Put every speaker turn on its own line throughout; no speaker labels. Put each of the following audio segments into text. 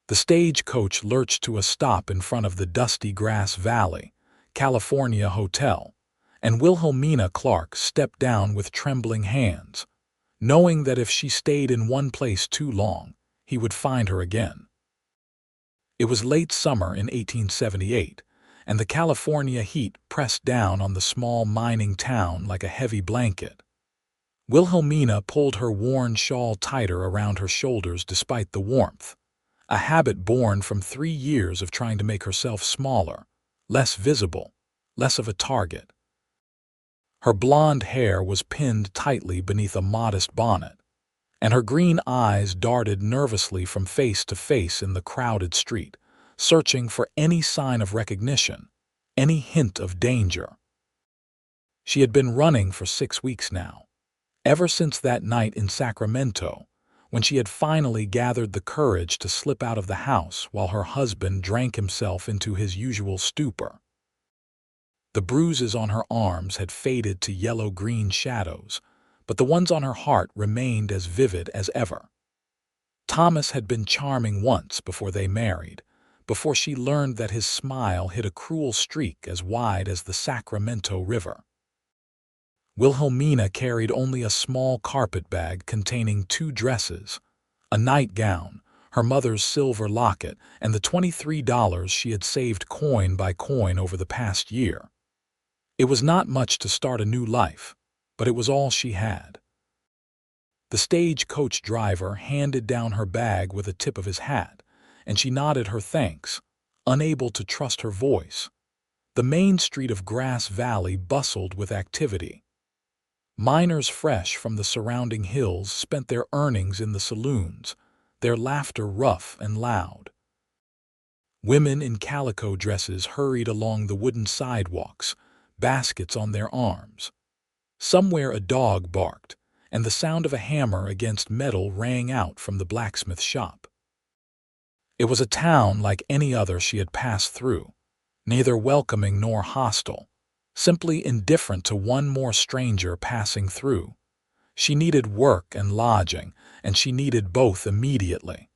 The stagecoach lurched to a stop in front of the dusty Grass Valley, California hotel, and Wilhelmina Clarke stepped down with trembling hands, knowing that if she stayed in one place too long, he would find her again. It was late summer in 1878, and the California heat pressed down on the small mining town like a heavy blanket. Wilhelmina pulled her worn shawl tighter around her shoulders despite the warmth, a habit born from 3 years of trying to make herself smaller, less visible, less of a target. Her blonde hair was pinned tightly beneath a modest bonnet, and her green eyes darted nervously from face to face in the crowded street, searching for any sign of recognition, any hint of danger. She had been running for 6 weeks now, ever since that night in Sacramento, when she had finally gathered the courage to slip out of the house while her husband drank himself into his usual stupor. The bruises on her arms had faded to yellow-green shadows, but the ones on her heart remained as vivid as ever. Thomas had been charming once before they married, before she learned that his smile hid a cruel streak as wide as the Sacramento River. Wilhelmina carried only a small carpet bag containing 2 dresses, a nightgown, her mother's silver locket, and the $23 she had saved coin by coin over the past year. It was not much to start a new life, but it was all she had. The stagecoach driver handed down her bag with a tip of his hat, and she nodded her thanks, unable to trust her voice. The main street of Grass Valley bustled with activity. Miners fresh from the surrounding hills spent their earnings in the saloons, their laughter rough and loud. Women in calico dresses hurried along the wooden sidewalks, baskets on their arms. Somewhere a dog barked, and the sound of a hammer against metal rang out from the blacksmith shop. It was a town like any other she had passed through, neither welcoming nor hostile, simply indifferent to one more stranger passing through. She needed work and lodging, and she needed both immediately.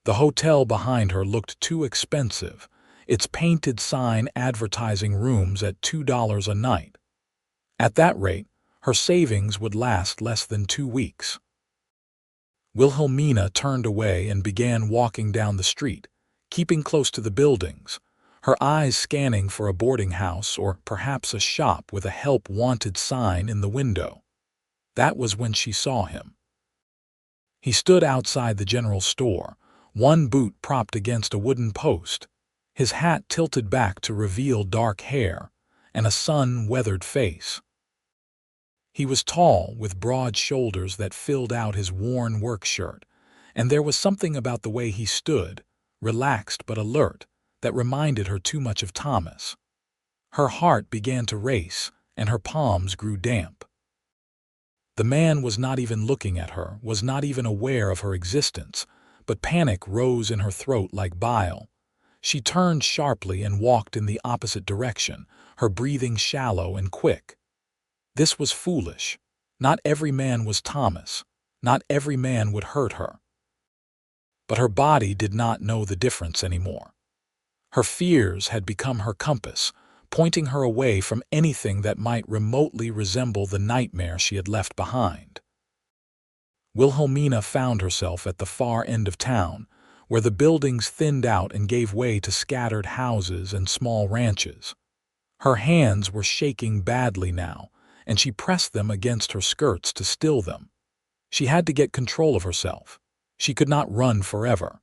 The hotel behind her looked too expensive, its painted sign advertising rooms at $2 a night. At that rate, her savings would last less than 2 weeks. Wilhelmina turned away and began walking down the street, keeping close to the buildings, her eyes scanning for a boarding house or perhaps a shop with a help wanted sign in the window. That was when she saw him. He stood outside the general store, one boot propped against a wooden post, his hat tilted back to reveal dark hair and a sun-weathered face. He was tall, with broad shoulders that filled out his worn work shirt, and there was something about the way he stood, relaxed but alert, that reminded her too much of Thomas. Her heart began to race, and her palms grew damp. The man was not even looking at her, was not even aware of her existence, but panic rose in her throat like bile. She turned sharply and walked in the opposite direction, her breathing shallow and quick. This was foolish. Not every man was Thomas. Not every man would hurt her. But her body did not know the difference anymore. Her fears had become her compass, pointing her away from anything that might remotely resemble the nightmare she had left behind. Wilhelmina found herself at the far end of town, where the buildings thinned out and gave way to scattered houses and small ranches. Her hands were shaking badly now, and she pressed them against her skirts to still them. She had to get control of herself. She could not run forever.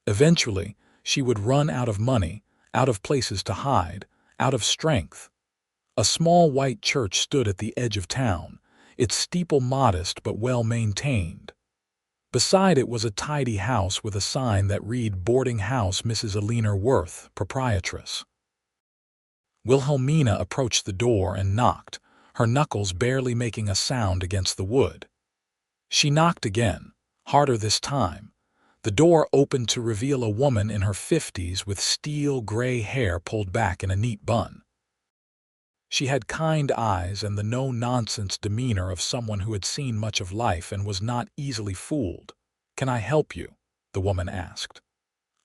Eventually, she would run out of money, out of places to hide, out of strength. A small white church stood at the edge of town, its steeple modest but well-maintained. Beside it was a tidy house with a sign that read Boarding House Mrs. Eleanor Worth, Proprietress. Wilhelmina approached the door and knocked, her knuckles barely making a sound against the wood. She knocked again, harder this time. The door opened to reveal a woman in her 50s with steel gray hair pulled back in a neat bun. She had kind eyes and the no-nonsense demeanor of someone who had seen much of life and was not easily fooled. "Can I help you?" the woman asked.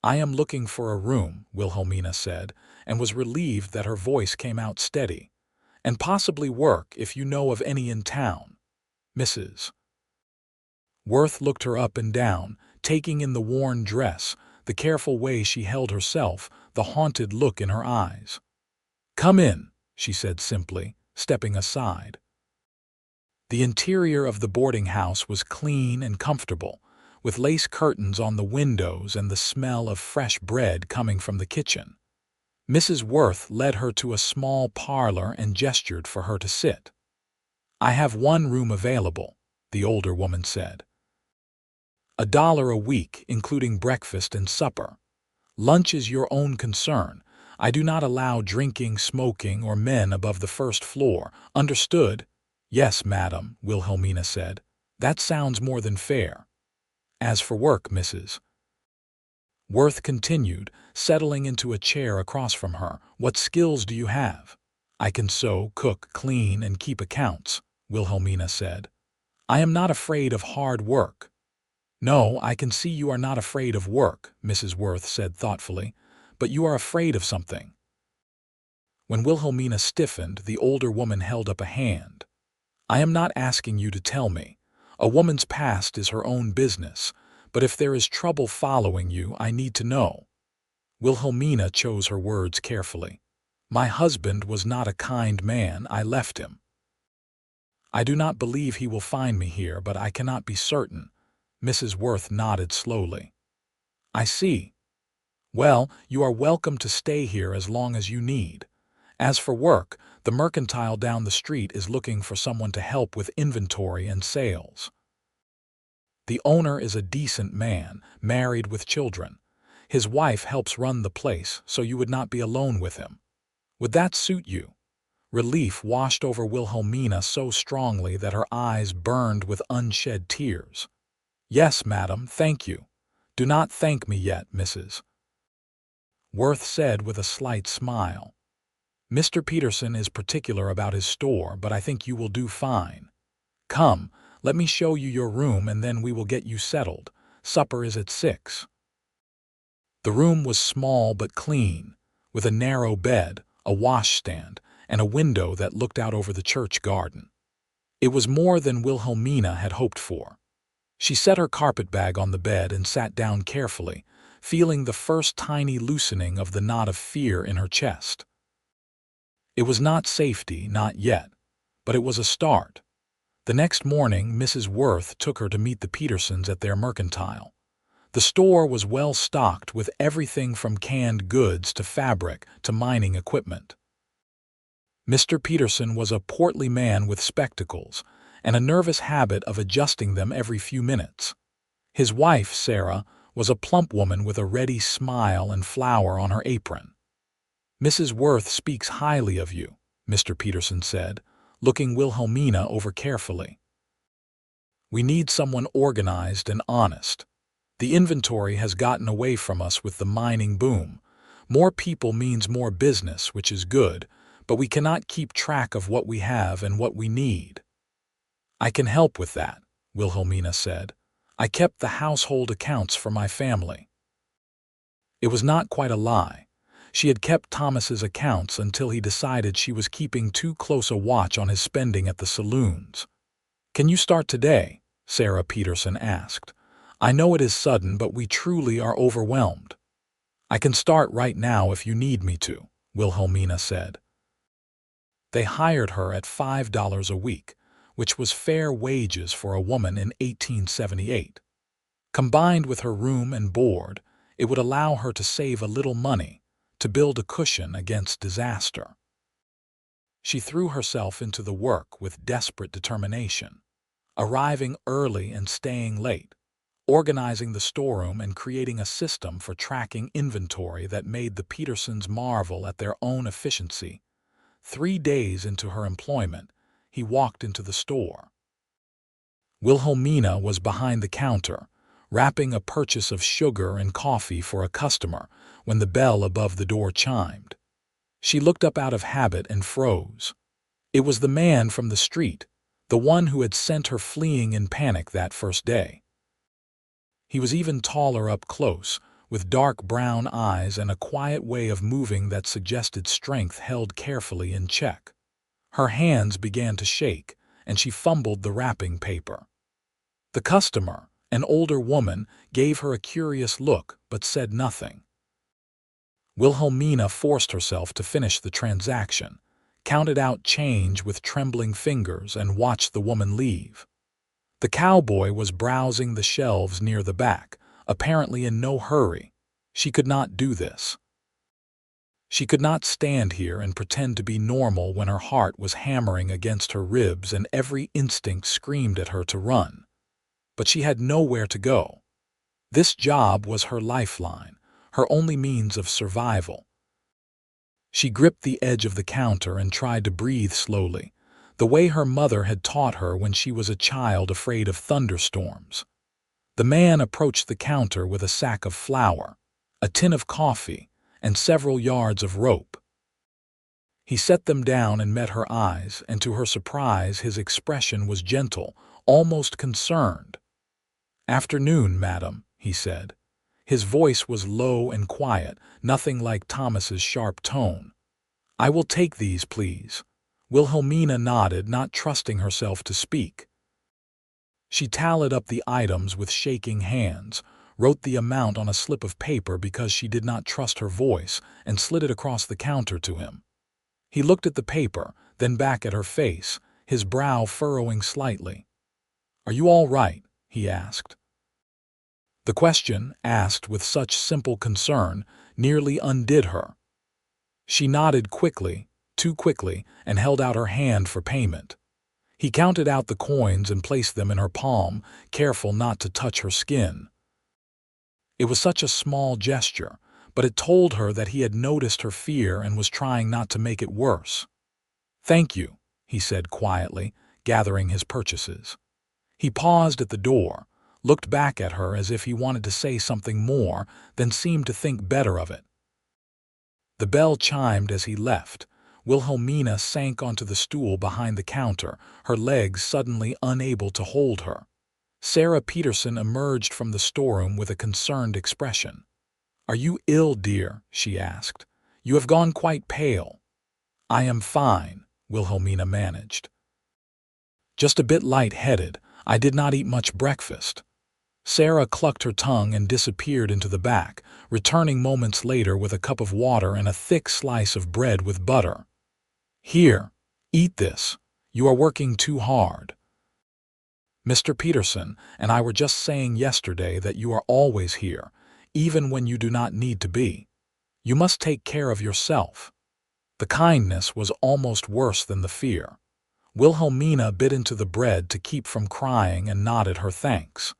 I am looking for a room, Wilhelmina said, and was relieved that her voice came out steady. And possibly work if you know of any in town, Mrs. Worth looked her up and down, taking in the worn dress, the careful way she held herself, the haunted look in her eyes. Come in, she said simply, stepping aside. The interior of the boarding house was clean and comfortable, with lace curtains on the windows and the smell of fresh bread coming from the kitchen. Mrs. Worth led her to a small parlor and gestured for her to sit. I have one room available, the older woman said. $1 a week, including breakfast and supper. Lunch is your own concern. I do not allow drinking, smoking, or men above the first floor. Understood? Yes, madam, Wilhelmina said. That sounds more than fair. As for work, Mrs. Worth continued, settling into a chair across from her. What skills do you have? I can sew, cook, clean, and keep accounts, Wilhelmina said. I am not afraid of hard work. No, I can see you are not afraid of work, Mrs. Worth said thoughtfully, but you are afraid of something. When Wilhelmina stiffened, the older woman held up a hand. I am not asking you to tell me. A woman's past is her own business, but if there is trouble following you, I need to know. Wilhelmina chose her words carefully. My husband was not a kind man. I left him. I do not believe he will find me here, but I cannot be certain. Mrs. Worth nodded slowly. I see. Well, you are welcome to stay here as long as you need. As for work, the mercantile down the street is looking for someone to help with inventory and sales. The owner is a decent man, married with children. His wife helps run the place, so you would not be alone with him. Would that suit you? Relief washed over Wilhelmina so strongly that her eyes burned with unshed tears. Yes, madam, thank you. Do not thank me yet, Mrs. Worth said with a slight smile. Mr. Peterson is particular about his store, but I think you will do fine. Come, let me show you your room and then we will get you settled. Supper is at 6. The room was small but clean, with a narrow bed, a washstand, and a window that looked out over the church garden. It was more than Wilhelmina had hoped for. She set her carpetbag on the bed and sat down carefully, feeling the first tiny loosening of the knot of fear in her chest. It was not safety, not yet, but it was a start. The next morning, Mrs. Worth took her to meet the Petersons at their mercantile. The store was well stocked with everything from canned goods to fabric to mining equipment. Mr. Peterson was a portly man with spectacles and a nervous habit of adjusting them every few minutes. His wife, Sarah, was a plump woman with a ready smile and flour on her apron. Mrs. Worth speaks highly of you, Mr. Peterson said, looking Wilhelmina over carefully. We need someone organized and honest. The inventory has gotten away from us with the mining boom. More people means more business, which is good, but we cannot keep track of what we have and what we need. I can help with that, Wilhelmina said. I kept the household accounts for my family. It was not quite a lie. She had kept Thomas's accounts until he decided she was keeping too close a watch on his spending at the saloons. Can you start today? Sarah Peterson asked. I know it is sudden, but we truly are overwhelmed. I can start right now if you need me to, Wilhelmina said. They hired her at $5 a week, which was fair wages for a woman in 1878. Combined with her room and board, it would allow her to save a little money, to build a cushion against disaster. She threw herself into the work with desperate determination, arriving early and staying late, organizing the storeroom and creating a system for tracking inventory that made the Petersons marvel at their own efficiency. 3 days into her employment, he walked into the store. Wilhelmina was behind the counter, wrapping a purchase of sugar and coffee for a customer when the bell above the door chimed. She looked up out of habit and froze. It was the man from the street, the one who had sent her fleeing in panic that first day. He was even taller up close, with dark brown eyes and a quiet way of moving that suggested strength held carefully in check. Her hands began to shake, and she fumbled the wrapping paper. The customer, an older woman, gave her a curious look but said nothing. Wilhelmina forced herself to finish the transaction, counted out change with trembling fingers, and watched the woman leave. The cowboy was browsing the shelves near the back, apparently in no hurry. She could not do this. She could not stand here and pretend to be normal when her heart was hammering against her ribs and every instinct screamed at her to run. But she had nowhere to go. This job was her lifeline, her only means of survival. She gripped the edge of the counter and tried to breathe slowly, the way her mother had taught her when she was a child afraid of thunderstorms. The man approached the counter with a sack of flour, a tin of coffee, and several yards of rope. He set them down and met her eyes, and to her surprise his expression was gentle, almost concerned. "Afternoon, madam," he said. His voice was low and quiet, nothing like Thomas's sharp tone. "I will take these, please." Wilhelmina nodded, not trusting herself to speak. She tallied up the items with shaking hands, wrote the amount on a slip of paper because she did not trust her voice, and slid it across the counter to him. He looked at the paper, then back at her face, his brow furrowing slightly. "Are you all right?" he asked. The question, asked with such simple concern, nearly undid her. She nodded quickly, too quickly, and held out her hand for payment. He counted out the coins and placed them in her palm, careful not to touch her skin. It was such a small gesture, but it told her that he had noticed her fear and was trying not to make it worse. "Thank you," he said quietly, gathering his purchases. He paused at the door, looked back at her as if he wanted to say something more, then seemed to think better of it. The bell chimed as he left. Wilhelmina sank onto the stool behind the counter, her legs suddenly unable to hold her. Sarah Peterson emerged from the storeroom with a concerned expression. "Are you ill, dear?" she asked. "You have gone quite pale." "I am fine," Wilhelmina managed. "Just a bit light-headed. I did not eat much breakfast." Sarah clucked her tongue and disappeared into the back, returning moments later with a cup of water and a thick slice of bread with butter. "Here, eat this. You are working too hard. Mr. Peterson and I were just saying yesterday that you are always here, even when you do not need to be. You must take care of yourself." The kindness was almost worse than the fear. Wilhelmina bit into the bread to keep from crying and nodded her thanks.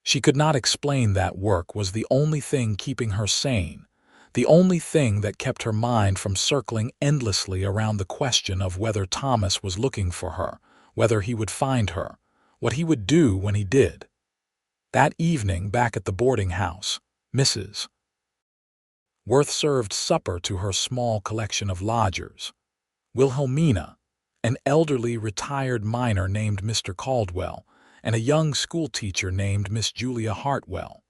She could not explain that work was the only thing keeping her sane, the only thing that kept her mind from circling endlessly around the question of whether Thomas was looking for her, whether he would find her, what he would do when he did. That evening back at the boarding house, Mrs. Worth served supper to her small collection of lodgers. Wilhelmina, an elderly retired miner named Mr. Caldwell, and a young schoolteacher named Miss Julia Hartwell.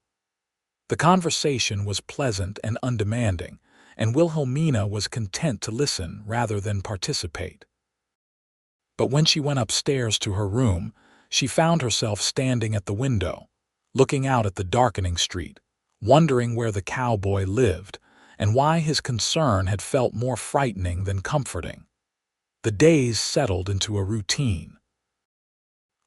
The conversation was pleasant and undemanding, and Wilhelmina was content to listen rather than participate. But when she went upstairs to her room, she found herself standing at the window, looking out at the darkening street, wondering where the cowboy lived and why his concern had felt more frightening than comforting. The days settled into a routine.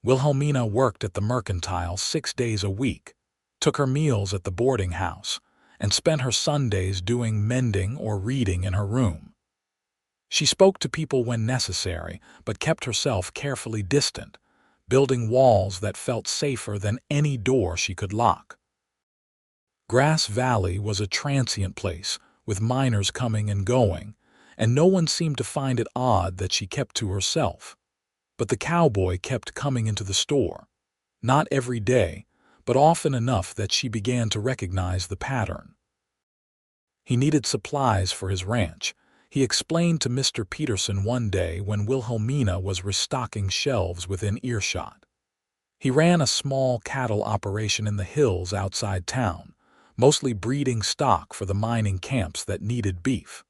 Wilhelmina worked at the mercantile 6 days a week, took her meals at the boarding house, and spent her Sundays doing mending or reading in her room. She spoke to people when necessary, but kept herself carefully distant, building walls that felt safer than any door she could lock. Grass Valley was a transient place, with miners coming and going, and no one seemed to find it odd that she kept to herself. But the cowboy kept coming into the store, not every day, but often enough that she began to recognize the pattern. He needed supplies for his ranch, he explained to Mr. Peterson one day when Wilhelmina was restocking shelves within earshot. He ran a small cattle operation in the hills outside town, mostly breeding stock for the mining camps that needed beef.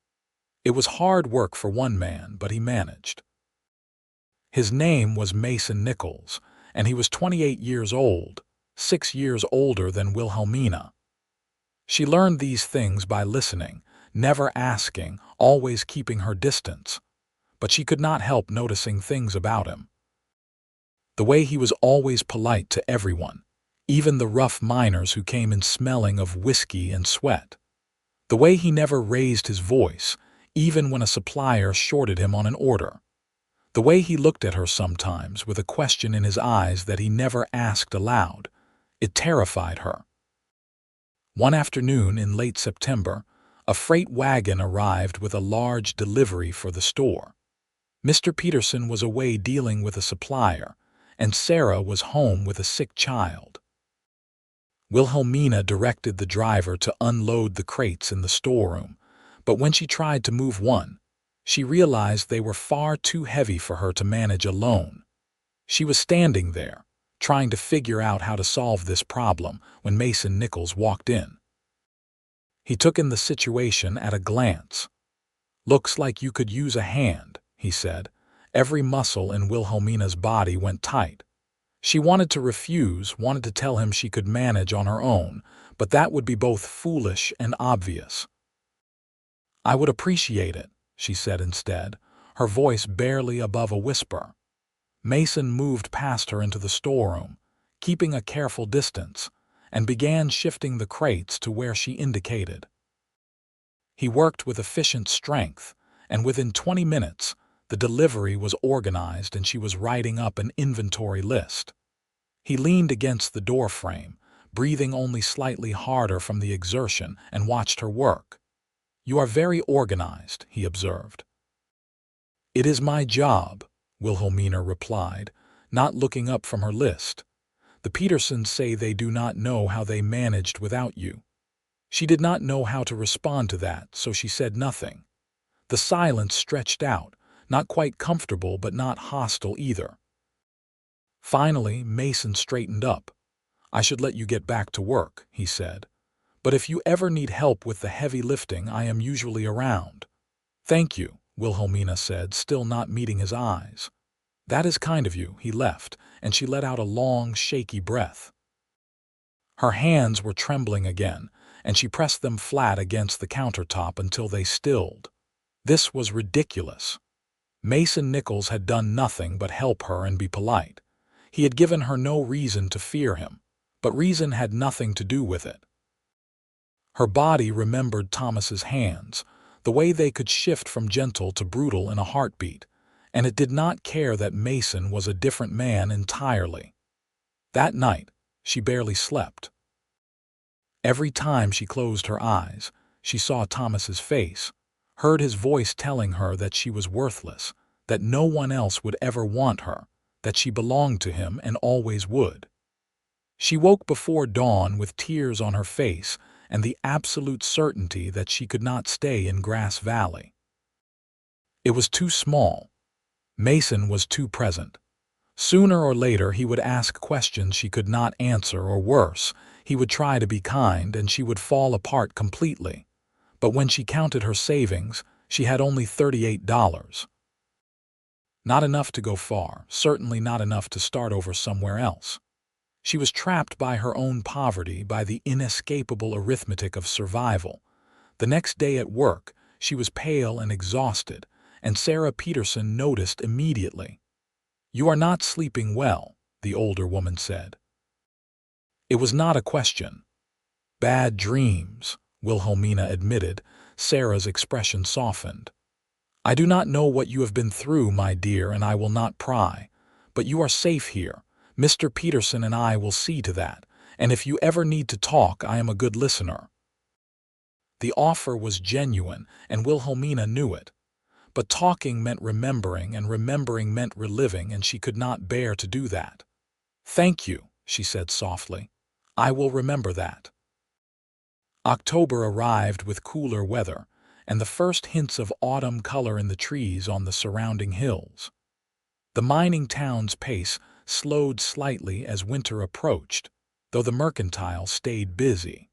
It was hard work for one man, but he managed. His name was Mason Nichols, and he was 28 years old, 6 years older than Wilhelmina. She learned these things by listening, never asking, always keeping her distance. But she could not help noticing things about him. The way he was always polite to everyone, even the rough miners who came in smelling of whiskey and sweat. The way he never raised his voice, even when a supplier shorted him on an order. The way he looked at her sometimes with a question in his eyes that he never asked aloud. It terrified her. One afternoon in late September, a freight wagon arrived with a large delivery for the store. Mr. Peterson was away dealing with a supplier, and Sarah was home with a sick child. Wilhelmina directed the driver to unload the crates in the storeroom, but when she tried to move one, she realized they were far too heavy for her to manage alone. She was standing there, trying to figure out how to solve this problem when Mason Nichols walked in. He took in the situation at a glance. "Looks like you could use a hand," he said. Every muscle in Wilhelmina's body went tight. She wanted to refuse, wanted to tell him she could manage on her own, but that would be both foolish and obvious. "I would appreciate it," she said instead, her voice barely above a whisper. Mason moved past her into the storeroom, keeping a careful distance, and began shifting the crates to where she indicated. He worked with efficient strength, and within 20 minutes, the delivery was organized and she was writing up an inventory list. He leaned against the doorframe, breathing only slightly harder from the exertion, and watched her work. "You are very organized," he observed. "It is my job," Wilhelmina replied, not looking up from her list. "The Petersons say they do not know how they managed without you." She did not know how to respond to that, so she said nothing. The silence stretched out, not quite comfortable but not hostile either. Finally, Mason straightened up. "I should let you get back to work," he said. "But if you ever need help with the heavy lifting, I am usually around." "Thank you," Wilhelmina said, still not meeting his eyes. "That is kind of you." He left, and she let out a long, shaky breath. Her hands were trembling again, and she pressed them flat against the countertop until they stilled. This was ridiculous. Mason Nichols had done nothing but help her and be polite. He had given her no reason to fear him, but reason had nothing to do with it. Her body remembered Thomas's hands, the way they could shift from gentle to brutal in a heartbeat, and it did not care that Mason was a different man entirely. That night, she barely slept. Every time she closed her eyes, she saw Thomas's face, heard his voice telling her that she was worthless, that no one else would ever want her, that she belonged to him and always would. She woke before dawn with tears on her face and the absolute certainty that she could not stay in Grass Valley. It was too small. Mason was too present. Sooner or later he would ask questions she could not answer, or worse, he would try to be kind and she would fall apart completely. But when she counted her savings, she had only $38. Not enough to go far, certainly not enough to start over somewhere else. She was trapped by her own poverty, by the inescapable arithmetic of survival. The next day at work, she was pale and exhausted, and Sarah Peterson noticed immediately. "You are not sleeping well," the older woman said. It was not a question. "Bad dreams," Wilhelmina admitted. Sarah's expression softened. "I do not know what you have been through, my dear, and I will not pry. But you are safe here. Mr. Peterson and I will see to that, and if you ever need to talk, I am a good listener." The offer was genuine, and Wilhelmina knew it. But talking meant remembering, and remembering meant reliving, and she could not bear to do that. "Thank you," she said softly. "I will remember that." October arrived with cooler weather, and the first hints of autumn color in the trees on the surrounding hills. The mining town's pace slowed slightly as winter approached, though the mercantile stayed busy.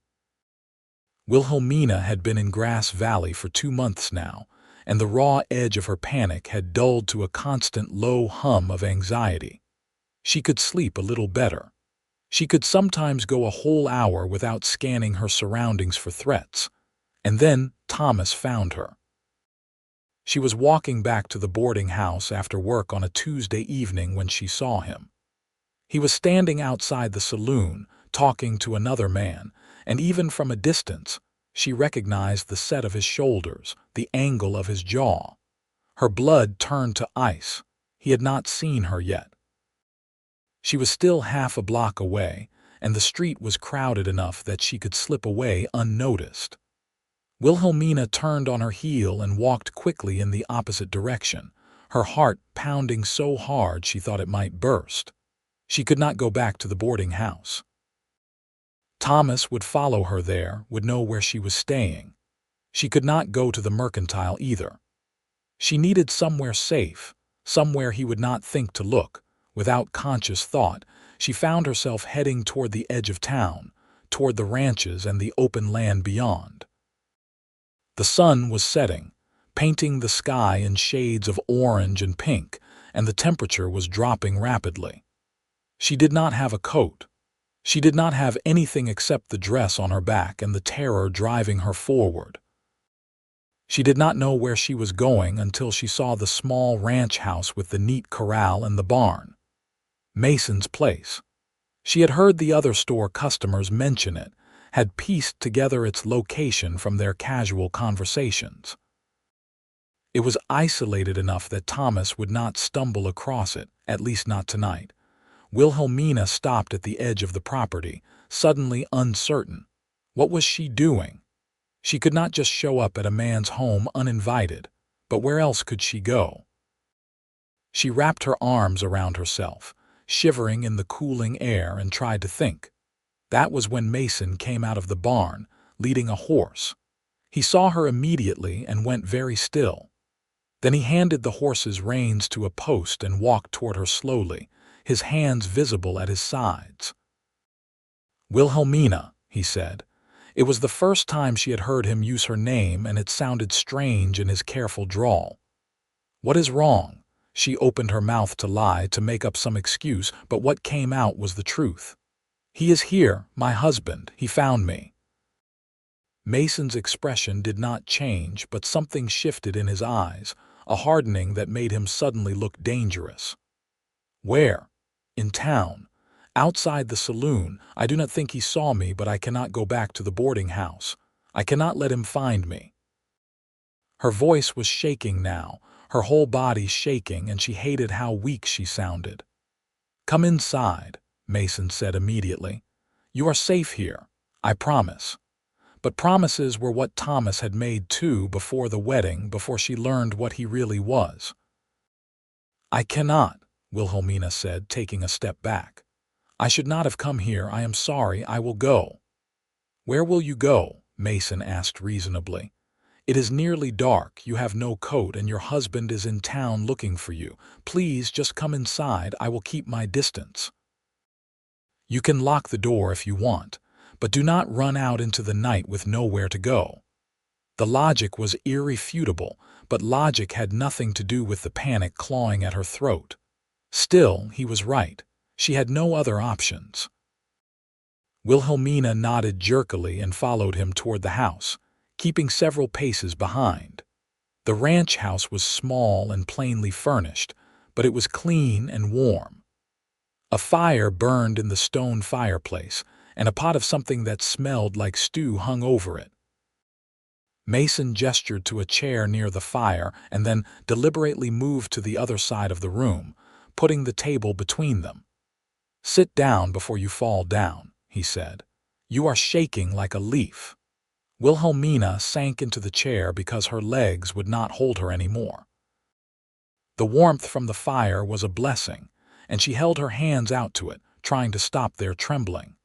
Wilhelmina had been in Grass Valley for 2 months now, and the raw edge of her panic had dulled to a constant low hum of anxiety. She could sleep a little better. She could sometimes go a whole hour without scanning her surroundings for threats. And then Thomas found her. She was walking back to the boarding house after work on a Tuesday evening when she saw him. He was standing outside the saloon, talking to another man, and even from a distance, she recognized the set of his shoulders, the angle of his jaw. Her blood turned to ice. He had not seen her yet. She was still half a block away, and the street was crowded enough that she could slip away unnoticed. Wilhelmina turned on her heel and walked quickly in the opposite direction, her heart pounding so hard she thought it might burst. She could not go back to the boarding house. Thomas would follow her there, would know where she was staying. She could not go to the mercantile either. She needed somewhere safe, somewhere he would not think to look. Without conscious thought, she found herself heading toward the edge of town, toward the ranches and the open land beyond. The sun was setting, painting the sky in shades of orange and pink, and the temperature was dropping rapidly. She did not have a coat. She did not have anything except the dress on her back and the terror driving her forward. She did not know where she was going until she saw the small ranch house with the neat corral and the barn. Mason's place. She had heard the other store customers mention it, had pieced together its location from their casual conversations. It was isolated enough that Thomas would not stumble across it, at least not tonight. Wilhelmina stopped at the edge of the property, suddenly uncertain. What was she doing? She could not just show up at a man's home uninvited, but where else could she go? She wrapped her arms around herself, shivering in the cooling air, and tried to think. That was when Mason came out of the barn, leading a horse. He saw her immediately and went very still. Then he handed the horse's reins to a post and walked toward her slowly, his hands visible at his sides. "Wilhelmina," he said. It was the first time she had heard him use her name, and it sounded strange in his careful drawl. "What is wrong?" She opened her mouth to lie, to make up some excuse, but what came out was the truth. "He is here, my husband. He found me." Mason's expression did not change, but something shifted in his eyes, a hardening that made him suddenly look dangerous. "Where?" "In town. Outside the saloon. I do not think he saw me, but I cannot go back to the boarding house. I cannot let him find me." Her voice was shaking now, her whole body shaking, and she hated how weak she sounded. "Come inside," Mason said immediately. "You are safe here, I promise." But promises were what Thomas had made too before the wedding, before she learned what he really was. "I cannot," Wilhelmina said, taking a step back. "I should not have come here. I am sorry. I will go." "Where will you go?" Mason asked reasonably. "It is nearly dark, you have no coat, and your husband is in town looking for you. Please just come inside. I will keep my distance. You can lock the door if you want, but do not run out into the night with nowhere to go." The logic was irrefutable, but logic had nothing to do with the panic clawing at her throat. Still, he was right. She had no other options. Wilhelmina nodded jerkily and followed him toward the house, keeping several paces behind. The ranch house was small and plainly furnished, but it was clean and warm. A fire burned in the stone fireplace, and a pot of something that smelled like stew hung over it. Mason gestured to a chair near the fire and then deliberately moved to the other side of the room, putting the table between them. "Sit down before you fall down," he said. "You are shaking like a leaf." Wilhelmina sank into the chair because her legs would not hold her anymore. The warmth from the fire was a blessing, and she held her hands out to it, trying to stop their trembling.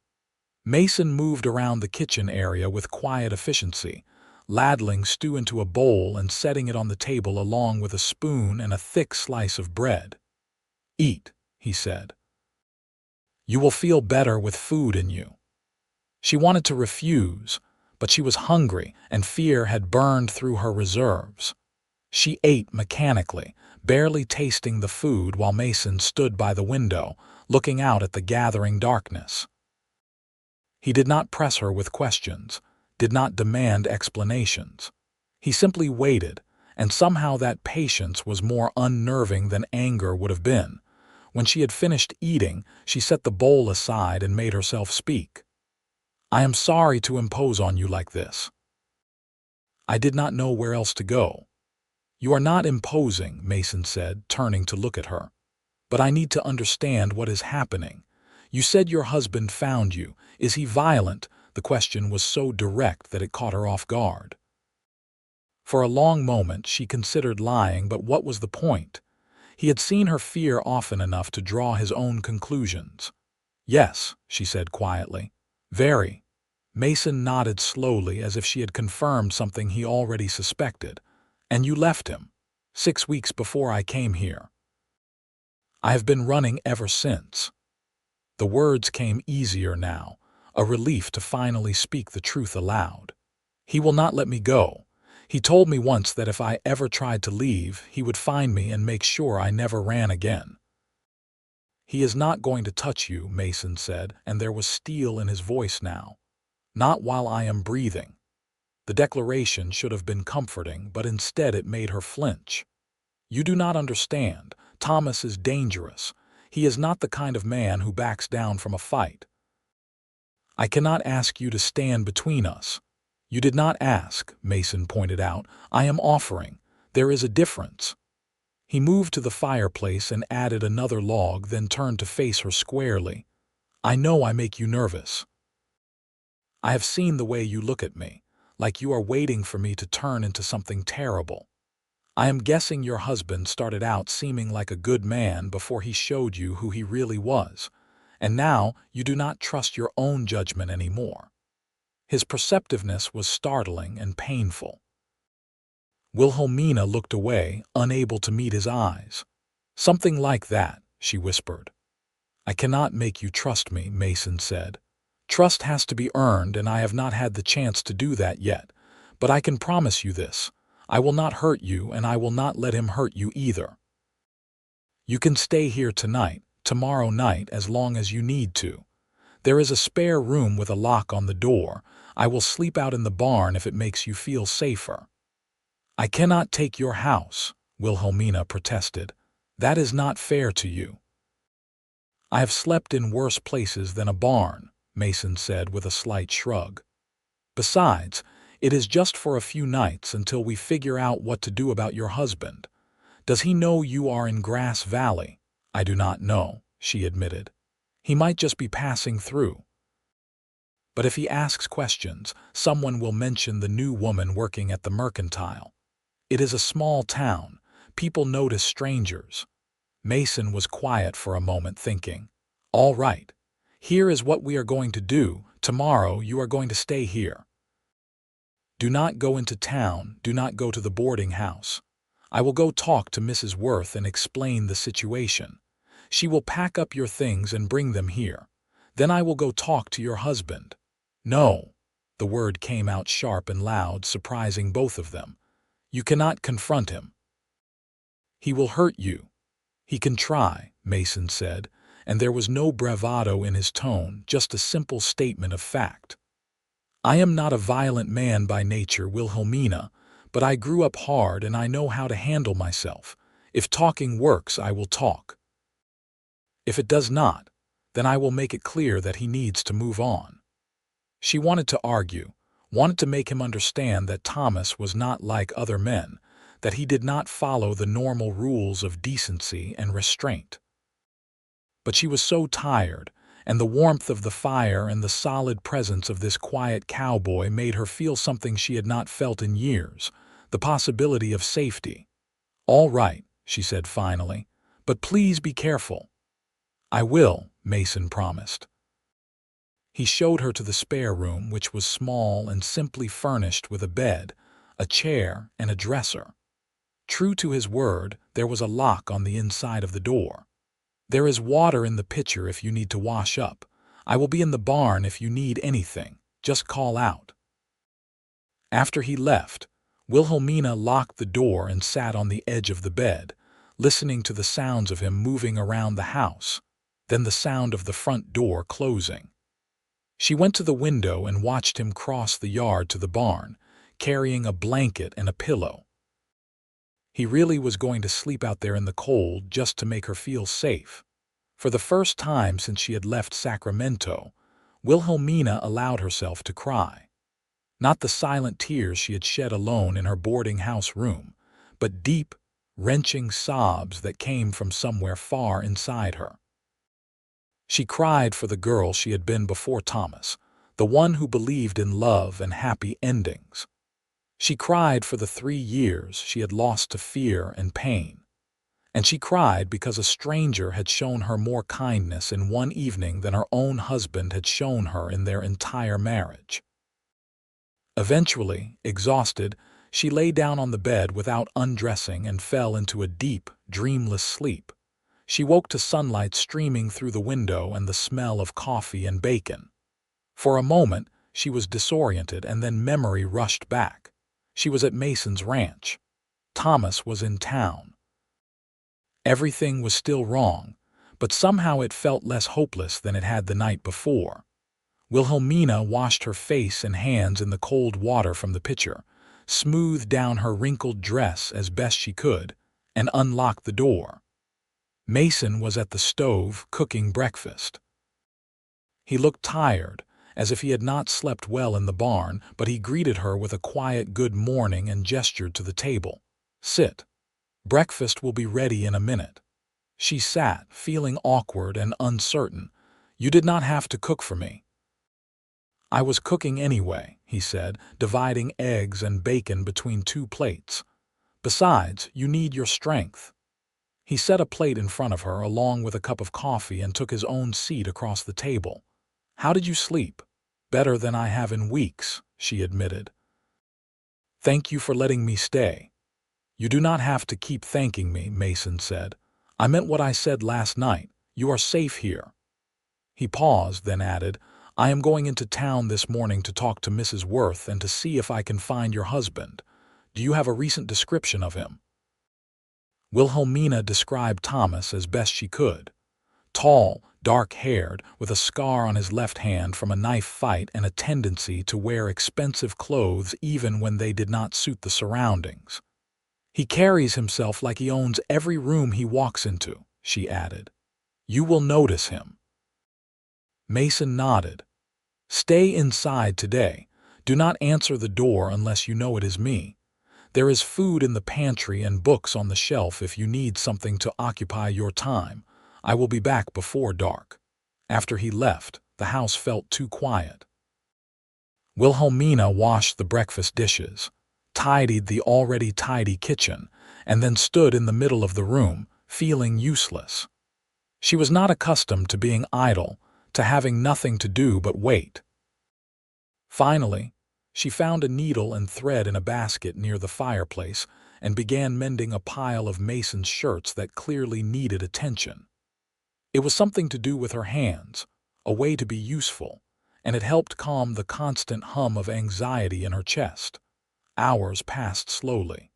Mason moved around the kitchen area with quiet efficiency, ladling stew into a bowl and setting it on the table along with a spoon and a thick slice of bread. "Eat," he said. You will feel better with food in you." She wanted to refuse, but she was hungry and fear had burned through her reserves. She ate mechanically, barely tasting the food while Mason stood by the window, looking out at the gathering darkness. He did not press her with questions, did not demand explanations. He simply waited, and somehow that patience was more unnerving than anger would have been. When she had finished eating, she set the bowl aside and made herself speak. "I am sorry to impose on you like this. I did not know where else to go." "You are not imposing," Mason said, turning to look at her. "But I need to understand what is happening. You said your husband found you. Is he violent?" The question was so direct that it caught her off guard. For a long moment she considered lying, but what was the point? He had seen her fear often enough to draw his own conclusions. "Yes," she said quietly. "Very." Mason nodded slowly as if she had confirmed something he already suspected. "And you left him 6 weeks before I came here." "I have been running ever since." The words came easier now, a relief to finally speak the truth aloud. "He will not let me go. He told me once that if I ever tried to leave, he would find me and make sure I never ran again." "He is not going to touch you," Mason said, and there was steel in his voice now. "Not while I am breathing." The declaration should have been comforting, but instead it made her flinch. "You do not understand. Thomas is dangerous. He is not the kind of man who backs down from a fight." "I cannot ask you to stand between us." "You did not ask," Mason pointed out. "I am offering. There is a difference." He moved to the fireplace and added another log, then turned to face her squarely. "I know I make you nervous. I have seen the way you look at me, like you are waiting for me to turn into something terrible. I am guessing your husband started out seeming like a good man before he showed you who he really was, and now you do not trust your own judgment anymore." His perceptiveness was startling and painful. Wilhelmina looked away, unable to meet his eyes. "Something like that," she whispered. "I cannot make you trust me," Mason said. "Trust has to be earned, and I have not had the chance to do that yet. But I can promise you this. I will not hurt you, and I will not let him hurt you either. You can stay here tonight, tomorrow night, as long as you need to. There is a spare room with a lock on the door. I will sleep out in the barn if it makes you feel safer." "I cannot take your house," Wilhelmina protested. "That is not fair to you." "I have slept in worse places than a barn," Mason said with a slight shrug. "Besides, it is just for a few nights until we figure out what to do about your husband. Does he know you are in Grass Valley?" "I do not know," she admitted. "He might just be passing through. But if he asks questions, someone will mention the new woman working at the mercantile. It is a small town. People notice strangers." Mason was quiet for a moment, thinking. "All right. Here is what we are going to do. Tomorrow you are going to stay here. Do not go into town, do not go to the boarding house. I will go talk to Mrs. Worth and explain the situation. She will pack up your things and bring them here. Then I will go talk to your husband." "No." The word came out sharp and loud, surprising both of them. "You cannot confront him. He will hurt you." "He can try," Mason said, and there was no bravado in his tone, just a simple statement of fact. "I am not a violent man by nature, Wilhelmina, but I grew up hard and I know how to handle myself. If talking works, I will talk. If it does not, then I will make it clear that he needs to move on." She wanted to argue, wanted to make him understand that Thomas was not like other men, that he did not follow the normal rules of decency and restraint. But she was so tired, and the warmth of the fire and the solid presence of this quiet cowboy made her feel something she had not felt in years, the possibility of safety. "All right," she said finally, "but please be careful." "I will," Mason promised. He showed her to the spare room, which was small and simply furnished with a bed, a chair, and a dresser. True to his word, there was a lock on the inside of the door. There is water in the pitcher if you need to wash up. I will be in the barn if you need anything. Just call out." After he left, Wilhelmina locked the door and sat on the edge of the bed, listening to the sounds of him moving around the house, then the sound of the front door closing. She went to the window and watched him cross the yard to the barn, carrying a blanket and a pillow. He really was going to sleep out there in the cold just to make her feel safe. For the first time since she had left Sacramento, Wilhelmina allowed herself to cry. Not the silent tears she had shed alone in her boarding house room, but deep, wrenching sobs that came from somewhere far inside her. She cried for the girl she had been before Thomas, the one who believed in love and happy endings. She cried for the 3 years she had lost to fear and pain. And she cried because a stranger had shown her more kindness in one evening than her own husband had shown her in their entire marriage. Eventually, exhausted, she lay down on the bed without undressing and fell into a deep, dreamless sleep. She woke to sunlight streaming through the window and the smell of coffee and bacon. For a moment, she was disoriented, and then memory rushed back. She was at Mason's ranch. Thomas was in town. Everything was still wrong, but somehow it felt less hopeless than it had the night before. Wilhelmina washed her face and hands in the cold water from the pitcher, smoothed down her wrinkled dress as best she could, and unlocked the door. Mason was at the stove cooking breakfast. He looked tired, as if he had not slept well in the barn, but he greeted her with a quiet good morning and gestured to the table. "Sit. Breakfast will be ready in a minute." She sat, feeling awkward and uncertain. "You did not have to cook for me." "I was cooking anyway," he said, dividing eggs and bacon between 2 plates. "Besides, you need your strength." He set a plate in front of her along with a cup of coffee and took his own seat across the table. "How did you sleep?" "Better than I have in weeks," she admitted. "Thank you for letting me stay." "You do not have to keep thanking me," Mason said. "I meant what I said last night. You are safe here." He paused, then added, "I am going into town this morning to talk to Mrs. Worth and to see if I can find your husband. Do you have a recent description of him?" Wilhelmina described Thomas as best she could. Tall, dark-haired, with a scar on his left hand from a knife fight and a tendency to wear expensive clothes even when they did not suit the surroundings. "He carries himself like he owns every room he walks into," she added. "You will notice him." Mason nodded. "Stay inside today. Do not answer the door unless you know it is me. There is food in the pantry and books on the shelf if you need something to occupy your time. I will be back before dark." After he left, the house felt too quiet. Wilhelmina washed the breakfast dishes, tidied the already tidy kitchen, and then stood in the middle of the room, feeling useless. She was not accustomed to being idle, to having nothing to do but wait. Finally, she found a needle and thread in a basket near the fireplace and began mending a pile of Mason's shirts that clearly needed attention. It was something to do with her hands, a way to be useful, and it helped calm the constant hum of anxiety in her chest. Hours passed slowly.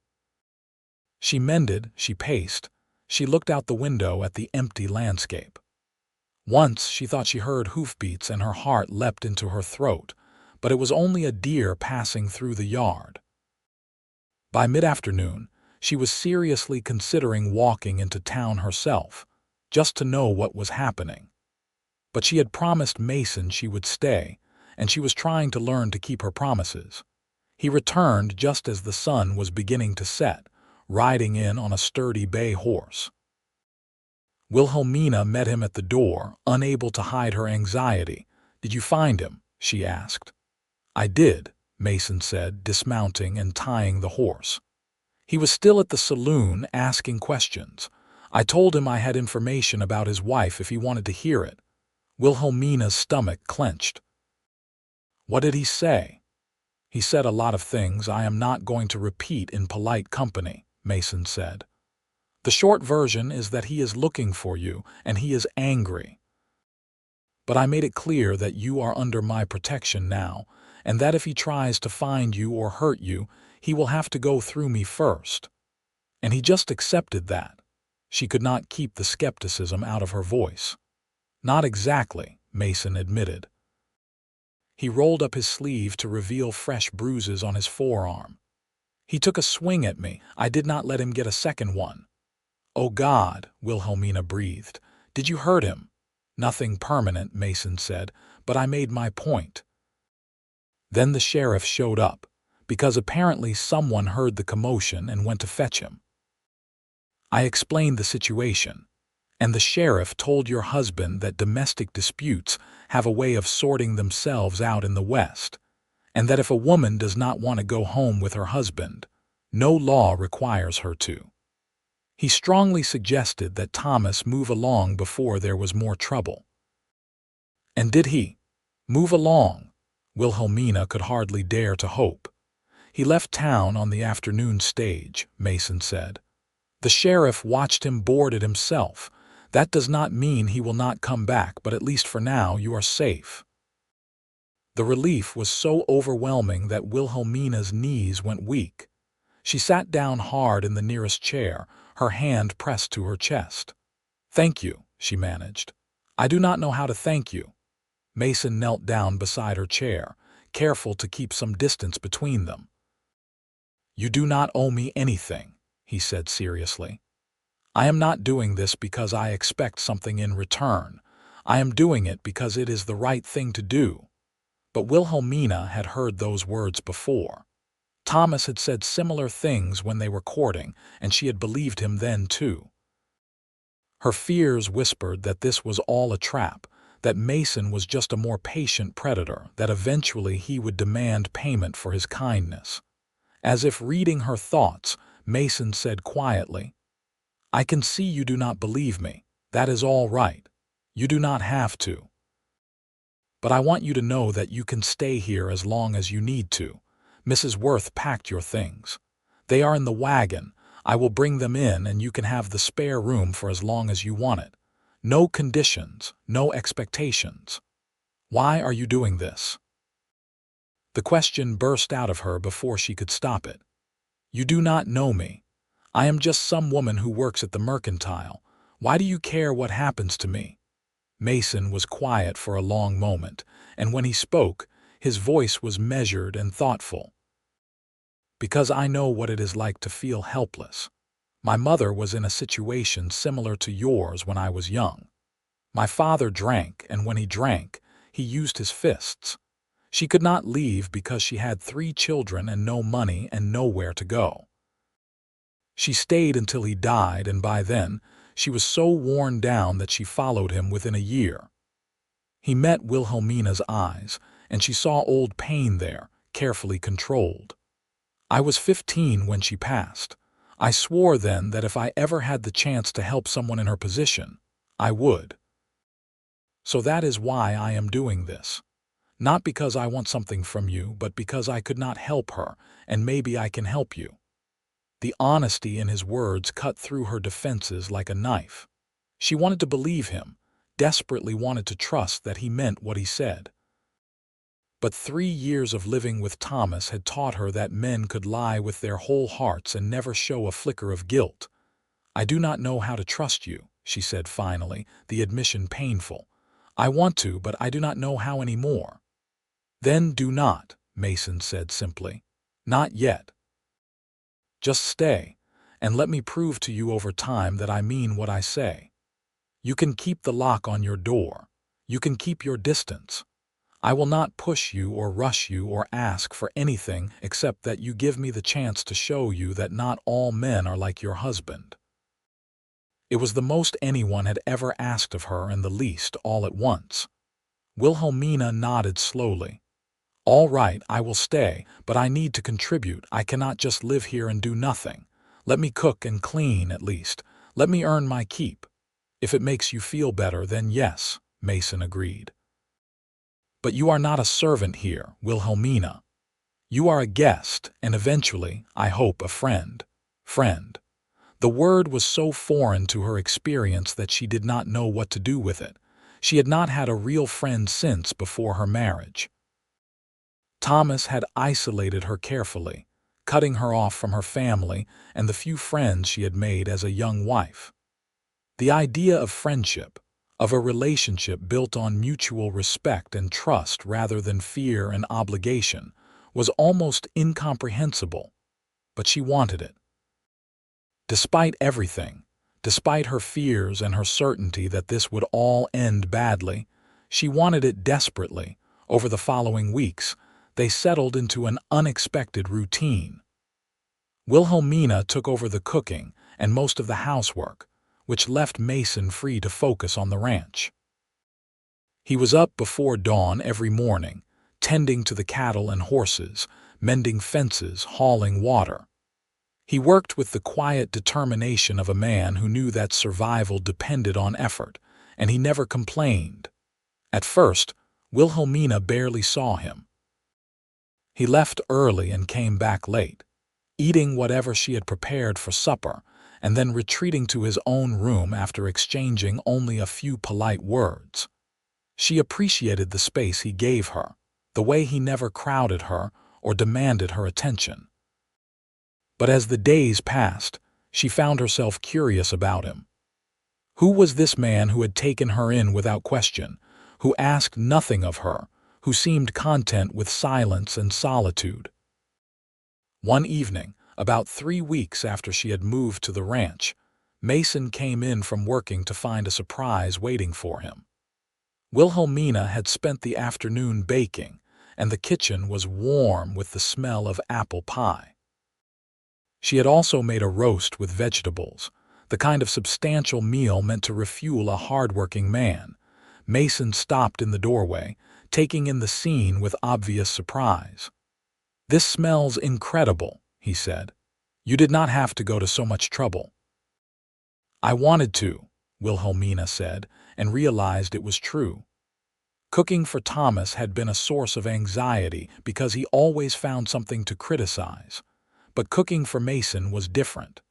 She mended, she paced, she looked out the window at the empty landscape. Once she thought she heard hoofbeats and her heart leapt into her throat, but it was only a deer passing through the yard. By mid-afternoon, she was seriously considering walking into town herself, just to know what was happening. But she had promised Mason she would stay, and she was trying to learn to keep her promises. He returned just as the sun was beginning to set, riding in on a sturdy bay horse. Wilhelmina met him at the door, unable to hide her anxiety. "Did you find him?" she asked. "I did," Mason said, dismounting and tying the horse. "He was still at the saloon asking questions. I told him I had information about his wife if he wanted to hear it." Wilhelmina's stomach clenched. "What did he say?" "He said a lot of things I am not going to repeat in polite company," Mason said. The short version is that he is looking for you and he is angry. But I made it clear that you are under my protection now, and that if he tries to find you or hurt you, he will have to go through me first. And he just accepted that. She could not keep the skepticism out of her voice. Not exactly, Mason admitted. He rolled up his sleeve to reveal fresh bruises on his forearm. He took a swing at me. I did not let him get a second one. Oh God, Wilhelmina breathed. Did you hurt him? Nothing permanent, Mason said, but I made my point. Then the sheriff showed up, because apparently someone heard the commotion and went to fetch him. I explained the situation, and the sheriff told your husband that domestic disputes have a way of sorting themselves out in the West, and that if a woman does not want to go home with her husband, no law requires her to. He strongly suggested that Thomas move along before there was more trouble. And did he move along? Wilhelmina could hardly dare to hope. He left town on the afternoon stage, Mason said. The sheriff watched him board it himself. That does not mean he will not come back, but at least for now you are safe. The relief was so overwhelming that Wilhelmina's knees went weak. She sat down hard in the nearest chair, her hand pressed to her chest. Thank you, she managed. I do not know how to thank you. Mason knelt down beside her chair, careful to keep some distance between them. You do not owe me anything, he said seriously. I am not doing this because I expect something in return. I am doing it because it is the right thing to do. But Wilhelmina had heard those words before. Thomas had said similar things when they were courting, and she had believed him then too. Her fears whispered that this was all a trap, that Mason was just a more patient predator, that eventually he would demand payment for his kindness. As if reading her thoughts, Mason said quietly, I can see you do not believe me. That is all right. You do not have to. But I want you to know that you can stay here as long as you need to. Mrs. Worth packed your things. They are in the wagon. I will bring them in and you can have the spare room for as long as you want it. No conditions, no expectations. Why are you doing this? The question burst out of her before she could stop it. You do not know me. I am just some woman who works at the mercantile. Why do you care what happens to me? Mason was quiet for a long moment, and when he spoke, his voice was measured and thoughtful. Because I know what it is like to feel helpless. My mother was in a situation similar to yours when I was young. My father drank, and when he drank, he used his fists. She could not leave because she had 3 children and no money and nowhere to go. She stayed until he died, and by then, she was so worn down that she followed him within a year. He met Wilhelmina's eyes, and she saw old pain there, carefully controlled. I was 15 when she passed. I swore then that if I ever had the chance to help someone in her position, I would. So that is why I am doing this. Not because I want something from you, but because I could not help her, and maybe I can help you. The honesty in his words cut through her defenses like a knife. She wanted to believe him, desperately wanted to trust that he meant what he said. But 3 years of living with Thomas had taught her that men could lie with their whole hearts and never show a flicker of guilt. I do not know how to trust you, she said finally, the admission painful. I want to, but I do not know how anymore. Then do not, Mason said simply. Not yet. Just stay, and let me prove to you over time that I mean what I say. You can keep the lock on your door. You can keep your distance. I will not push you or rush you or ask for anything except that you give me the chance to show you that not all men are like your husband. It was the most anyone had ever asked of her, and the least all at once. Wilhelmina nodded slowly. All right, I will stay, but I need to contribute. I cannot just live here and do nothing. Let me cook and clean, at least. Let me earn my keep. If it makes you feel better, then yes, Mason agreed. But you are not a servant here, Wilhelmina. You are a guest, and eventually, I hope, a friend. Friend. The word was so foreign to her experience that she did not know what to do with it. She had not had a real friend since before her marriage. Thomas had isolated her carefully, cutting her off from her family and the few friends she had made as a young wife. The idea of friendship, of a relationship built on mutual respect and trust rather than fear and obligation, was almost incomprehensible, but she wanted it. Despite everything, despite her fears and her certainty that this would all end badly, she wanted it desperately. Over the following weeks, they settled into an unexpected routine. Wilhelmina took over the cooking and most of the housework, which left Mason free to focus on the ranch. He was up before dawn every morning, tending to the cattle and horses, mending fences, hauling water. He worked with the quiet determination of a man who knew that survival depended on effort, and he never complained. At first, Wilhelmina barely saw him. He left early and came back late, eating whatever she had prepared for supper, and then retreating to his own room after exchanging only a few polite words. She appreciated the space he gave her, the way he never crowded her or demanded her attention. But as the days passed, she found herself curious about him. Who was this man who had taken her in without question, who asked nothing of her, who seemed content with silence and solitude? One evening, about 3 weeks after she had moved to the ranch, Mason came in from working to find a surprise waiting for him. Wilhelmina had spent the afternoon baking, and the kitchen was warm with the smell of apple pie. She had also made a roast with vegetables, the kind of substantial meal meant to refuel a hard-working man. Mason stopped in the doorway, taking in the scene with obvious surprise. "This smells incredible," he said. "You did not have to go to so much trouble." "I wanted to," Wilhelmina said, and realized it was true. Cooking for Thomas had been a source of anxiety because he always found something to criticize. But cooking for Mason was different.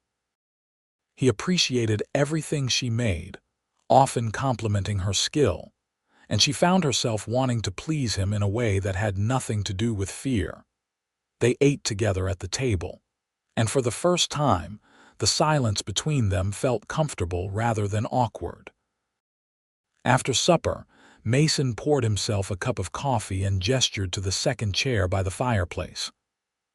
He appreciated everything she made, often complimenting her skill, and she found herself wanting to please him in a way that had nothing to do with fear. They ate together at the table, and for the first time, the silence between them felt comfortable rather than awkward. After supper, Mason poured himself a cup of coffee and gestured to the second chair by the fireplace.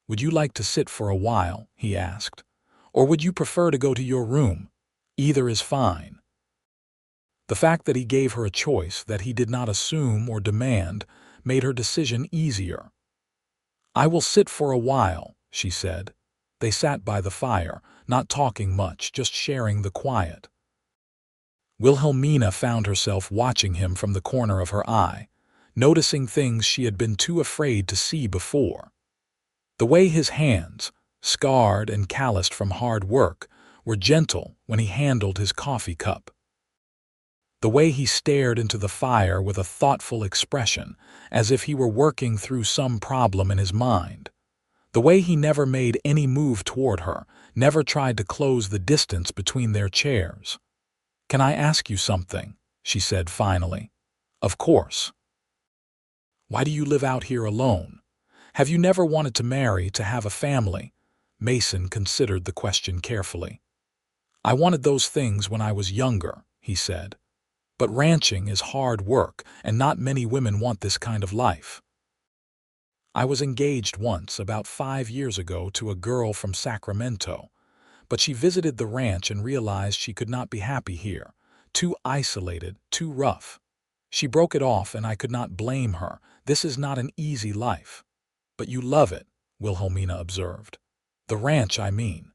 "Would you like to sit for a while?" he asked. "Or would you prefer to go to your room? Either is fine." The fact that he gave her a choice that he did not assume or demand made her decision easier. "I will sit for a while," she said. They sat by the fire, not talking much, just sharing the quiet. Wilhelmina found herself watching him from the corner of her eye, noticing things she had been too afraid to see before. The way his hands, scarred and calloused from hard work, were gentle when he handled his coffee cup. The way he stared into the fire with a thoughtful expression, as if he were working through some problem in his mind. The way he never made any move toward her, never tried to close the distance between their chairs. "Can I ask you something?" she said finally. "Of course." "Why do you live out here alone? Have you never wanted to marry, to have a family?" Mason considered the question carefully. "I wanted those things when I was younger," he said. "But ranching is hard work, and not many women want this kind of life. I was engaged once, about 5 years ago, to a girl from Sacramento, but she visited the ranch and realized she could not be happy here. Too isolated, too rough. She broke it off, and I could not blame her. This is not an easy life." "But you love it," Wilhelmina observed. "The ranch, I mean."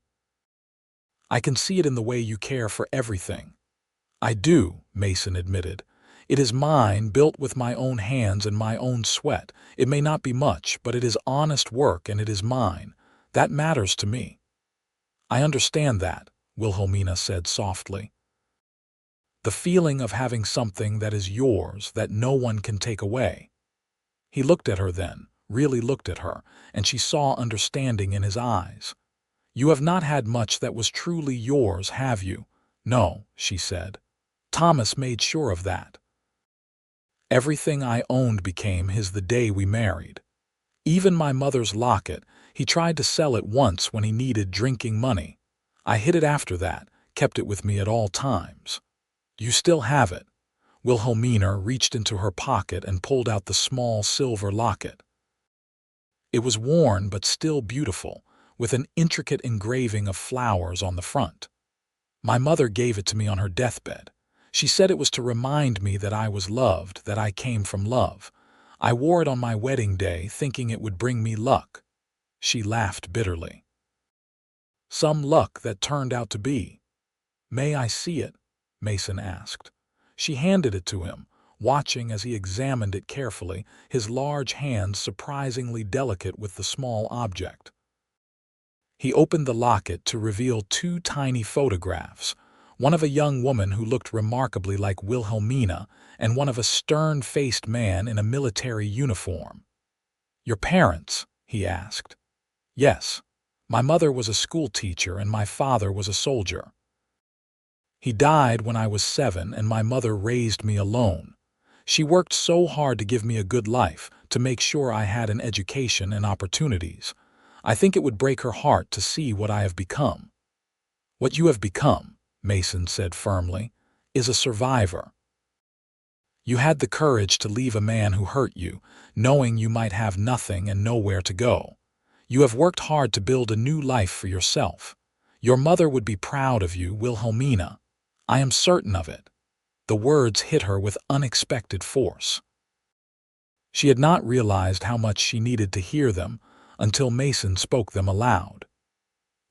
"I can see it in the way you care for everything." "I do," Mason admitted. "It is mine, built with my own hands and my own sweat. It may not be much, but it is honest work and it is mine. That matters to me." "I understand that," Wilhelmina said softly. "The feeling of having something that is yours, that no one can take away." He looked at her then, really looked at her, and she saw understanding in his eyes. You have not had much that was truly yours, have you? No, she said. Thomas made sure of that. Everything I owned became his the day we married. Even my mother's locket. He tried to sell it once when he needed drinking money. I hid it after that, kept it with me at all times. You still have it. Wilhelmina reached into her pocket and pulled out the small silver locket. It was worn but still beautiful, with an intricate engraving of flowers on the front. My mother gave it to me on her deathbed. She said it was to remind me that I was loved, that I came from love. I wore it on my wedding day, thinking it would bring me luck. She laughed bitterly. Some luck that turned out to be. May I see it? Mason asked. She handed it to him, watching as he examined it carefully, his large hands surprisingly delicate with the small object. He opened the locket to reveal two tiny photographs, one of a young woman who looked remarkably like Wilhelmina, and one of a stern-faced man in a military uniform. Your parents? He asked. Yes. My mother was a school teacher and my father was a soldier. He died when I was 7 and my mother raised me alone. She worked so hard to give me a good life, to make sure I had an education and opportunities. I think it would break her heart to see what I have become. What you have become, Mason said firmly, is a survivor. You had the courage to leave a man who hurt you, knowing you might have nothing and nowhere to go. You have worked hard to build a new life for yourself. Your mother would be proud of you, Wilhelmina. I am certain of it. The words hit her with unexpected force. She had not realized how much she needed to hear them until Mason spoke them aloud.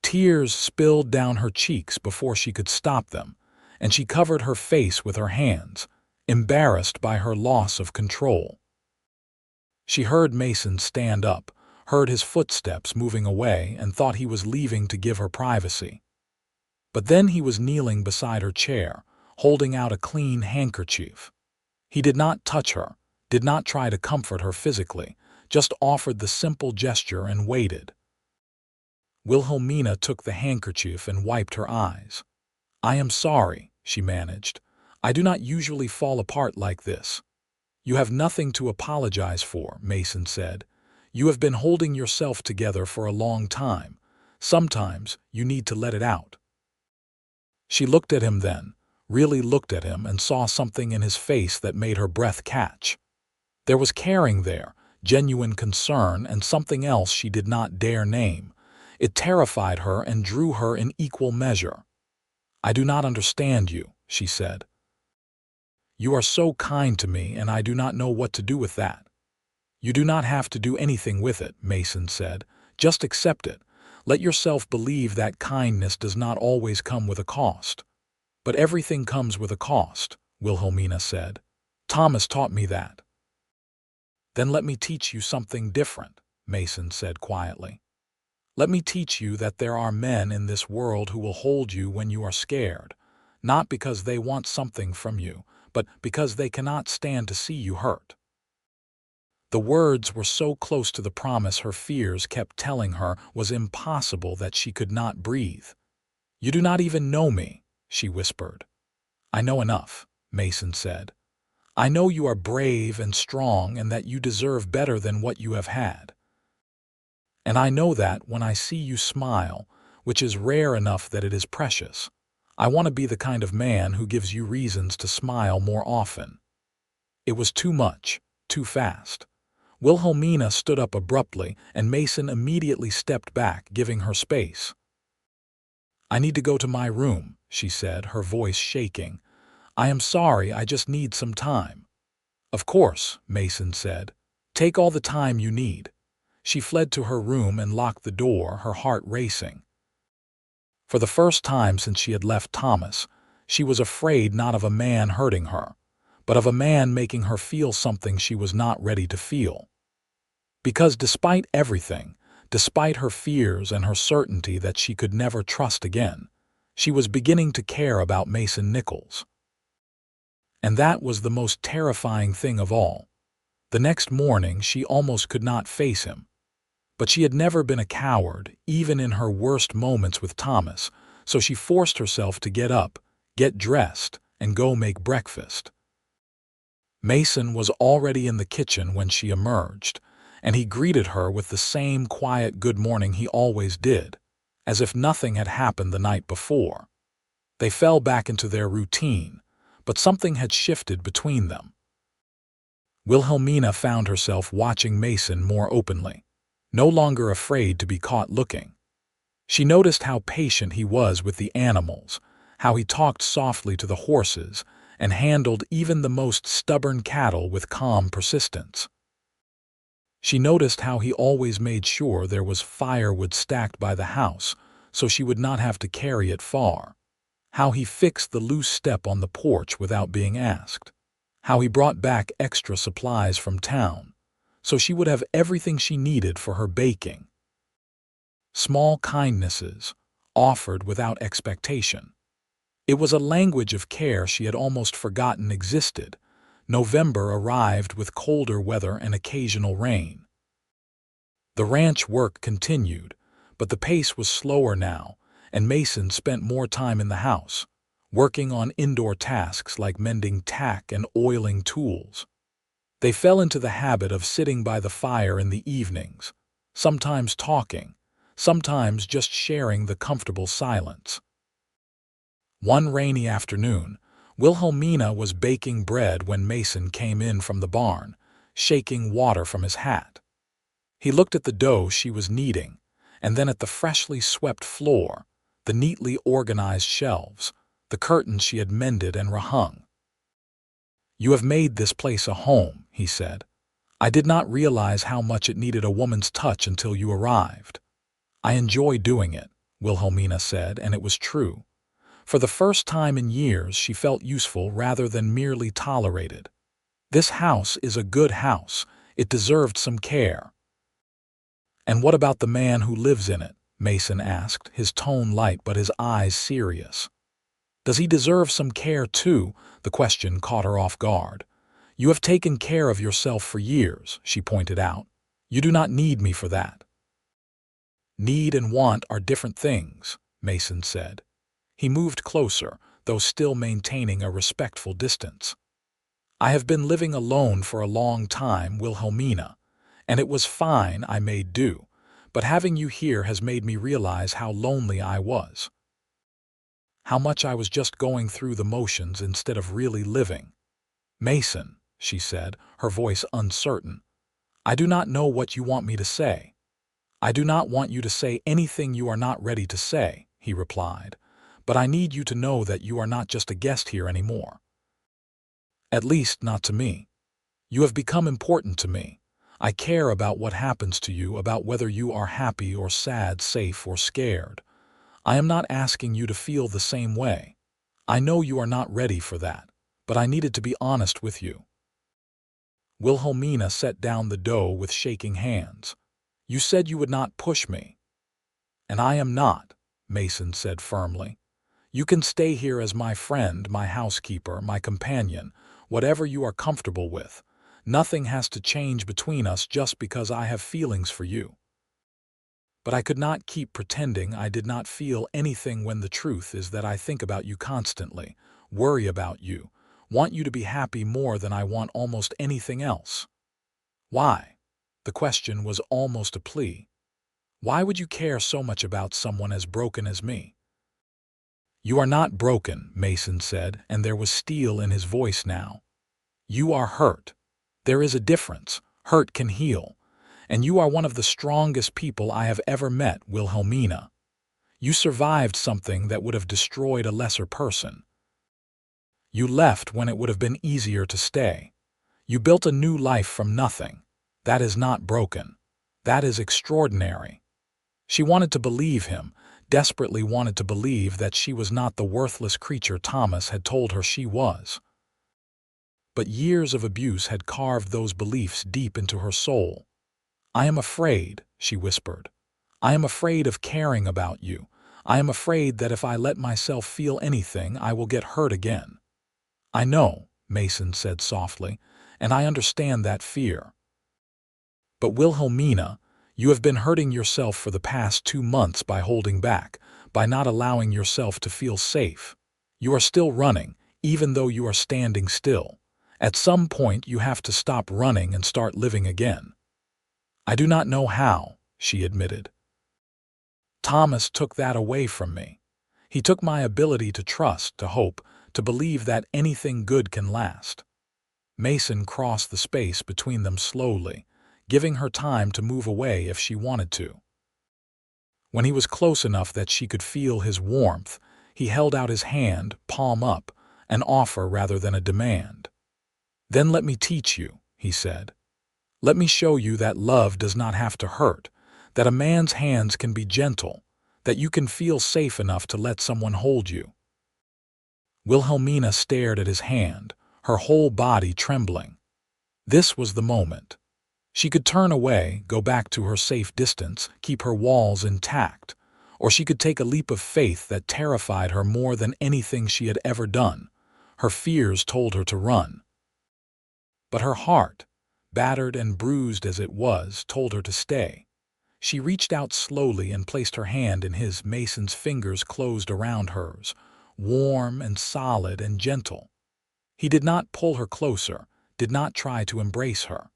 Tears spilled down her cheeks before she could stop them, and she covered her face with her hands, embarrassed by her loss of control. She heard Mason stand up, heard his footsteps moving away, and thought he was leaving to give her privacy. But then he was kneeling beside her chair, holding out a clean handkerchief. He did not touch her, did not try to comfort her physically, just offered the simple gesture and waited. Wilhelmina took the handkerchief and wiped her eyes. I am sorry, she managed. I do not usually fall apart like this. You have nothing to apologize for, Mason said. You have been holding yourself together for a long time. Sometimes you need to let it out. She looked at him then, really looked at him, and saw something in his face that made her breath catch. There was caring there, genuine concern, and something else she did not dare name. It terrified her and drew her in equal measure. I do not understand you, she said. You are so kind to me, and I do not know what to do with that. You do not have to do anything with it, Mason said. Just accept it. Let yourself believe that kindness does not always come with a cost. But everything comes with a cost, Wilhelmina said. Thomas taught me that. Then let me teach you something different, Mason said quietly. Let me teach you that there are men in this world who will hold you when you are scared, not because they want something from you, but because they cannot stand to see you hurt. The words were so close to the promise her fears kept telling her was impossible that she could not breathe. You do not even know me, she whispered. I know enough, Mason said. I know you are brave and strong and that you deserve better than what you have had. And I know that when I see you smile, which is rare enough that it is precious, I want to be the kind of man who gives you reasons to smile more often. It was too much, too fast. Wilhelmina stood up abruptly, and Mason immediately stepped back, giving her space. I need to go to my room, she said, her voice shaking. I am sorry, I just need some time. Of course, Mason said. Take all the time you need. She fled to her room and locked the door, her heart racing. For the first time since she had left Thomas, she was afraid not of a man hurting her, but of a man making her feel something she was not ready to feel. Because despite everything, despite her fears and her certainty that she could never trust again, she was beginning to care about Mason Nichols. And that was the most terrifying thing of all. The next morning she almost could not face him. But she had never been a coward, even in her worst moments with Thomas, so she forced herself to get up, get dressed, and go make breakfast. Mason was already in the kitchen when she emerged, and he greeted her with the same quiet good morning he always did, as if nothing had happened the night before. They fell back into their routine, but something had shifted between them. Wilhelmina found herself watching Mason more openly, no longer afraid to be caught looking. She noticed how patient he was with the animals, how he talked softly to the horses, and handled even the most stubborn cattle with calm persistence. She noticed how he always made sure there was firewood stacked by the house so she would not have to carry it far, how he fixed the loose step on the porch without being asked, how he brought back extra supplies from town so she would have everything she needed for her baking. Small kindnesses, offered without expectation. It was a language of care she had almost forgotten existed. November arrived with colder weather and occasional rain. The ranch work continued, but the pace was slower now, and Mason spent more time in the house, working on indoor tasks like mending tack and oiling tools. They fell into the habit of sitting by the fire in the evenings, sometimes talking, sometimes just sharing the comfortable silence. One rainy afternoon, Wilhelmina was baking bread when Mason came in from the barn, shaking water from his hat. He looked at the dough she was kneading, and then at the freshly swept floor, the neatly organized shelves, the curtains she had mended and rehung. "You have made this place a home," he said. "I did not realize how much it needed a woman's touch until you arrived." "I enjoy doing it," Wilhelmina said, and it was true. For the first time in years, she felt useful rather than merely tolerated. This house is a good house. It deserved some care. "And what about the man who lives in it?" Mason asked, his tone light but his eyes serious. "Does he deserve some care too?" The question caught her off guard. "You have taken care of yourself for years," she pointed out. "You do not need me for that." "Need and want are different things," Mason said. He moved closer, though still maintaining a respectful distance. "I have been living alone for a long time, Wilhelmina, and it was fine, I made do, but having you here has made me realize how lonely I was. How much I was just going through the motions instead of really living." "Mason," she said, her voice uncertain, "I do not know what you want me to say." "I do not want you to say anything you are not ready to say," he replied, "but I need you to know that you are not just a guest here anymore. At least, not to me. You have become important to me. I care about what happens to you, about whether you are happy or sad, safe or scared. I am not asking you to feel the same way. I know you are not ready for that, but I needed to be honest with you." Wilhelmina set down the dough with shaking hands. "You said you would not push me." "And I am not," Mason said firmly. "You can stay here as my friend, my housekeeper, my companion, whatever you are comfortable with. Nothing has to change between us just because I have feelings for you." "But I could not keep pretending I did not feel anything when the truth is that I think about you constantly, worry about you, want you to be happy more than I want almost anything else." "Why?" The question was almost a plea. "Why would you care so much about someone as broken as me?" "You are not broken," Mason said, and there was steel in his voice now. "You are hurt. There is a difference. Hurt can heal. And you are one of the strongest people I have ever met, Wilhelmina. You survived something that would have destroyed a lesser person. You left when it would have been easier to stay. You built a new life from nothing. That is not broken. That is extraordinary." She wanted to believe him, desperately wanted to believe that she was not the worthless creature Thomas had told her she was. But years of abuse had carved those beliefs deep into her soul. "I am afraid," she whispered. "I am afraid of caring about you. I am afraid that if I let myself feel anything, I will get hurt again." "I know," Mason said softly, "and I understand that fear. But Wilhelmina, You have been hurting yourself for the past 2 months by holding back, by not allowing yourself to feel safe. You are still running, even though you are standing still. At some point, you have to stop running and start living again." "I do not know how," she admitted. "Thomas took that away from me. He took my ability to trust, to hope, to believe that anything good can last." Mason crossed the space between them slowly, giving her time to move away if she wanted to. When he was close enough that she could feel his warmth, he held out his hand, palm up, an offer rather than a demand. "Then let me teach you," he said. "Let me show you that love does not have to hurt, that a man's hands can be gentle, that you can feel safe enough to let someone hold you." Wilhelmina stared at his hand, her whole body trembling. This was the moment. She could turn away, go back to her safe distance, keep her walls intact, or she could take a leap of faith that terrified her more than anything she had ever done. Her fears told her to run. But her heart, battered and bruised as it was, told her to stay. She reached out slowly and placed her hand in his. Mason's fingers closed around hers, warm and solid and gentle. He did not pull her closer, did not try to embrace her.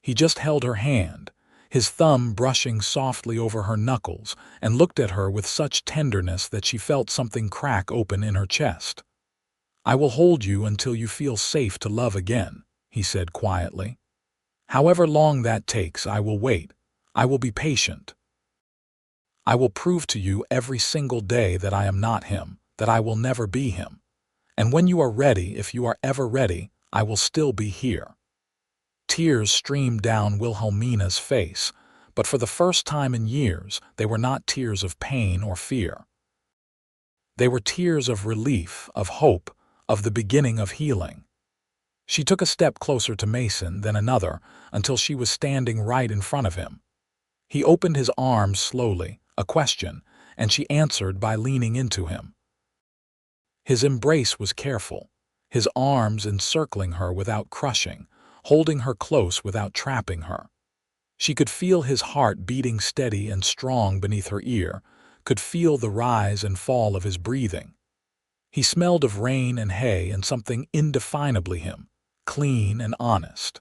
He just held her hand, his thumb brushing softly over her knuckles, and looked at her with such tenderness that she felt something crack open in her chest. "I will hold you until you feel safe to love again," he said quietly. "However long that takes, I will wait. I will be patient. I will prove to you every single day that I am not him, that I will never be him. And when you are ready, if you are ever ready, I will still be here." Tears streamed down Wilhelmina's face, but for the first time in years, they were not tears of pain or fear. They were tears of relief, of hope, of the beginning of healing. She took a step closer to Mason, then another, until she was standing right in front of him. He opened his arms slowly, a question, and she answered by leaning into him. His embrace was careful, his arms encircling her without crushing, holding her close without trapping her. She could feel his heart beating steady and strong beneath her ear, could feel the rise and fall of his breathing. He smelled of rain and hay and something indefinably him, clean and honest.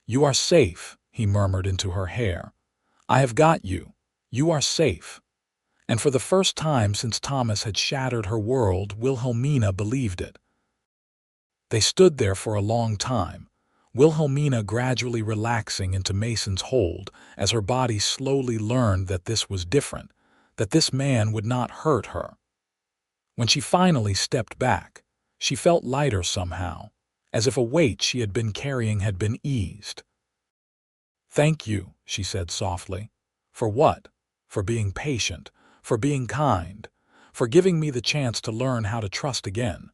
"You are safe," he murmured into her hair. "I have got you. You are safe." And for the first time since Thomas had shattered her world, Wilhelmina believed it. They stood there for a long time, Wilhelmina gradually relaxing into Mason's hold as her body slowly learned that this was different, that this man would not hurt her. When she finally stepped back, she felt lighter somehow, as if a weight she had been carrying had been eased. "Thank you," she said softly. "For what? For being patient, for being kind, for giving me the chance to learn how to trust again."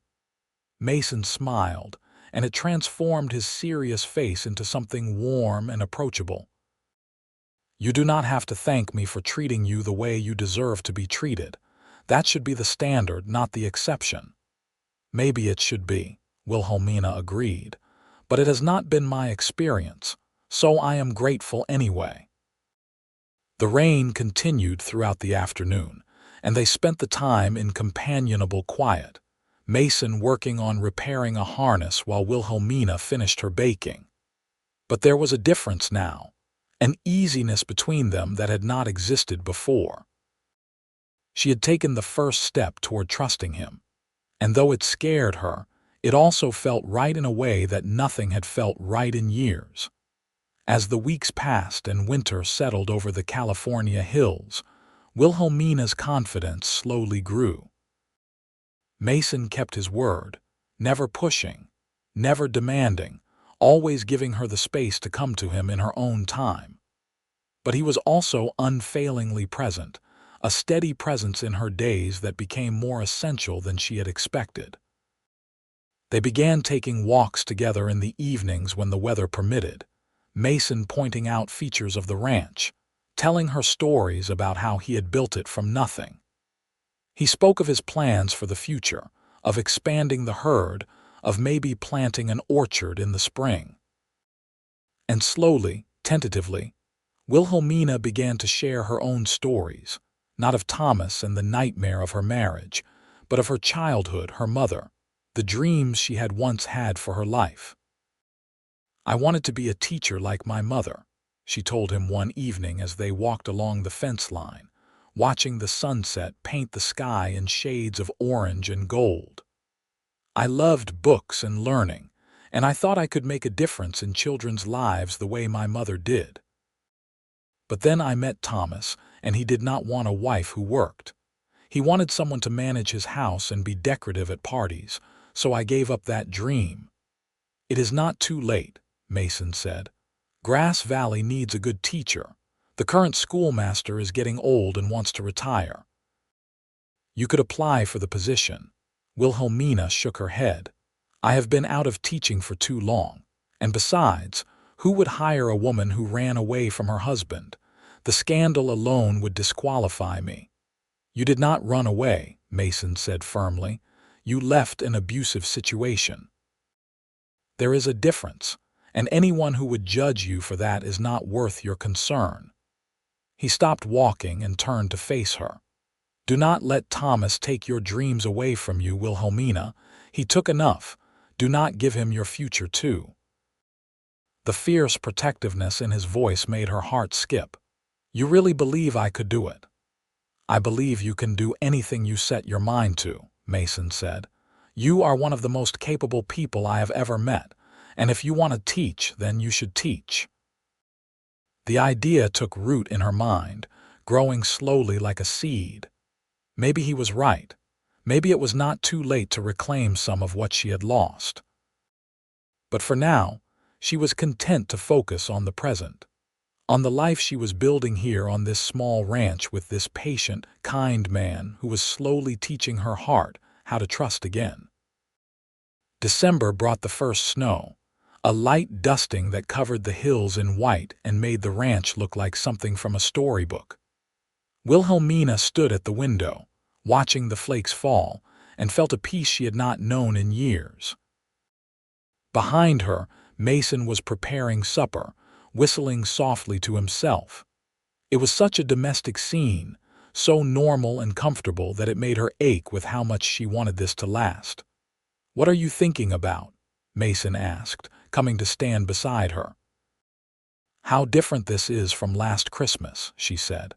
Mason smiled, and it transformed his serious face into something warm and approachable. "You do not have to thank me for treating you the way you deserve to be treated. That should be the standard, not the exception." "Maybe it should be," Wilhelmina agreed, "but it has not been my experience, so I am grateful anyway." The rain continued throughout the afternoon, and they spent the time in companionable quiet, Mason working on repairing a harness while Wilhelmina finished her baking. But there was a difference now, an easiness between them that had not existed before. She had taken the first step toward trusting him, and though it scared her, it also felt right in a way that nothing had felt right in years. As the weeks passed and winter settled over the California hills, Wilhelmina's confidence slowly grew. Mason kept his word, never pushing, never demanding, always giving her the space to come to him in her own time. But he was also unfailingly present, a steady presence in her days that became more essential than she had expected. They began taking walks together in the evenings when the weather permitted, Mason pointing out features of the ranch, telling her stories about how he had built it from nothing. He spoke of his plans for the future, of expanding the herd, of maybe planting an orchard in the spring. And slowly, tentatively, Wilhelmina began to share her own stories, not of Thomas and the nightmare of her marriage, but of her childhood, her mother, the dreams she had once had for her life. "I wanted to be a teacher like my mother," she told him one evening as they walked along the fence line, watching the sunset paint the sky in shades of orange and gold. "I loved books and learning, and I thought I could make a difference in children's lives the way my mother did. But then I met Thomas, and he did not want a wife who worked. He wanted someone to manage his house and be decorative at parties, so I gave up that dream." "It is not too late," Mason said. "Grass Valley needs a good teacher. The current schoolmaster is getting old and wants to retire. You could apply for the position." Wilhelmina shook her head. "I have been out of teaching for too long. And besides, who would hire a woman who ran away from her husband? The scandal alone would disqualify me." "You did not run away," Mason said firmly. "You left an abusive situation. There is a difference, and anyone who would judge you for that is not worth your concern." He stopped walking and turned to face her. "Do not let Thomas take your dreams away from you, Wilhelmina. He took enough. Do not give him your future too." The fierce protectiveness in his voice made her heart skip. "You really believe I could do it?" "I believe you can do anything you set your mind to," Mason said. "You are one of the most capable people I have ever met, and if you want to teach, then you should teach." The idea took root in her mind, growing slowly like a seed. Maybe he was right. Maybe it was not too late to reclaim some of what she had lost. But for now, she was content to focus on the present, on the life she was building here on this small ranch with this patient, kind man who was slowly teaching her heart how to trust again. December brought the first snow, a light dusting that covered the hills in white and made the ranch look like something from a storybook. Wilhelmina stood at the window, watching the flakes fall, and felt a peace she had not known in years. Behind her, Mason was preparing supper, whistling softly to himself. It was such a domestic scene, so normal and comfortable that it made her ache with how much she wanted this to last. "What are you thinking about?" Mason asked, coming to stand beside her. "How different this is from last Christmas," she said.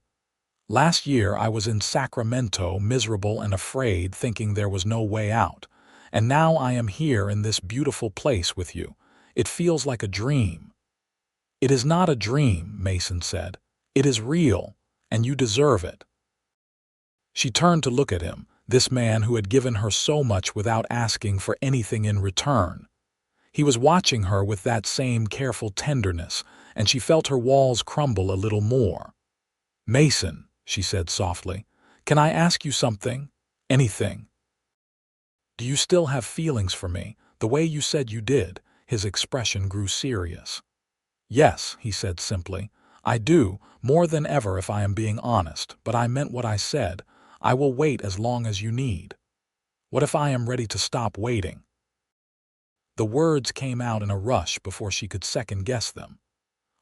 "Last year I was in Sacramento, miserable and afraid, thinking there was no way out. And now I am here in this beautiful place with you. It feels like a dream." "It is not a dream," Mason said. "It is real, and you deserve it." She turned to look at him, this man who had given her so much without asking for anything in return. He was watching her with that same careful tenderness, and she felt her walls crumble a little more. "Mason," she said softly, "can I ask you something? Anything? Do you still have feelings for me, the way you said you did?" His expression grew serious. "Yes," he said simply. "I do, more than ever if I am being honest, but I meant what I said. I will wait as long as you need." "What if I am ready to stop waiting?" The words came out in a rush before she could second-guess them.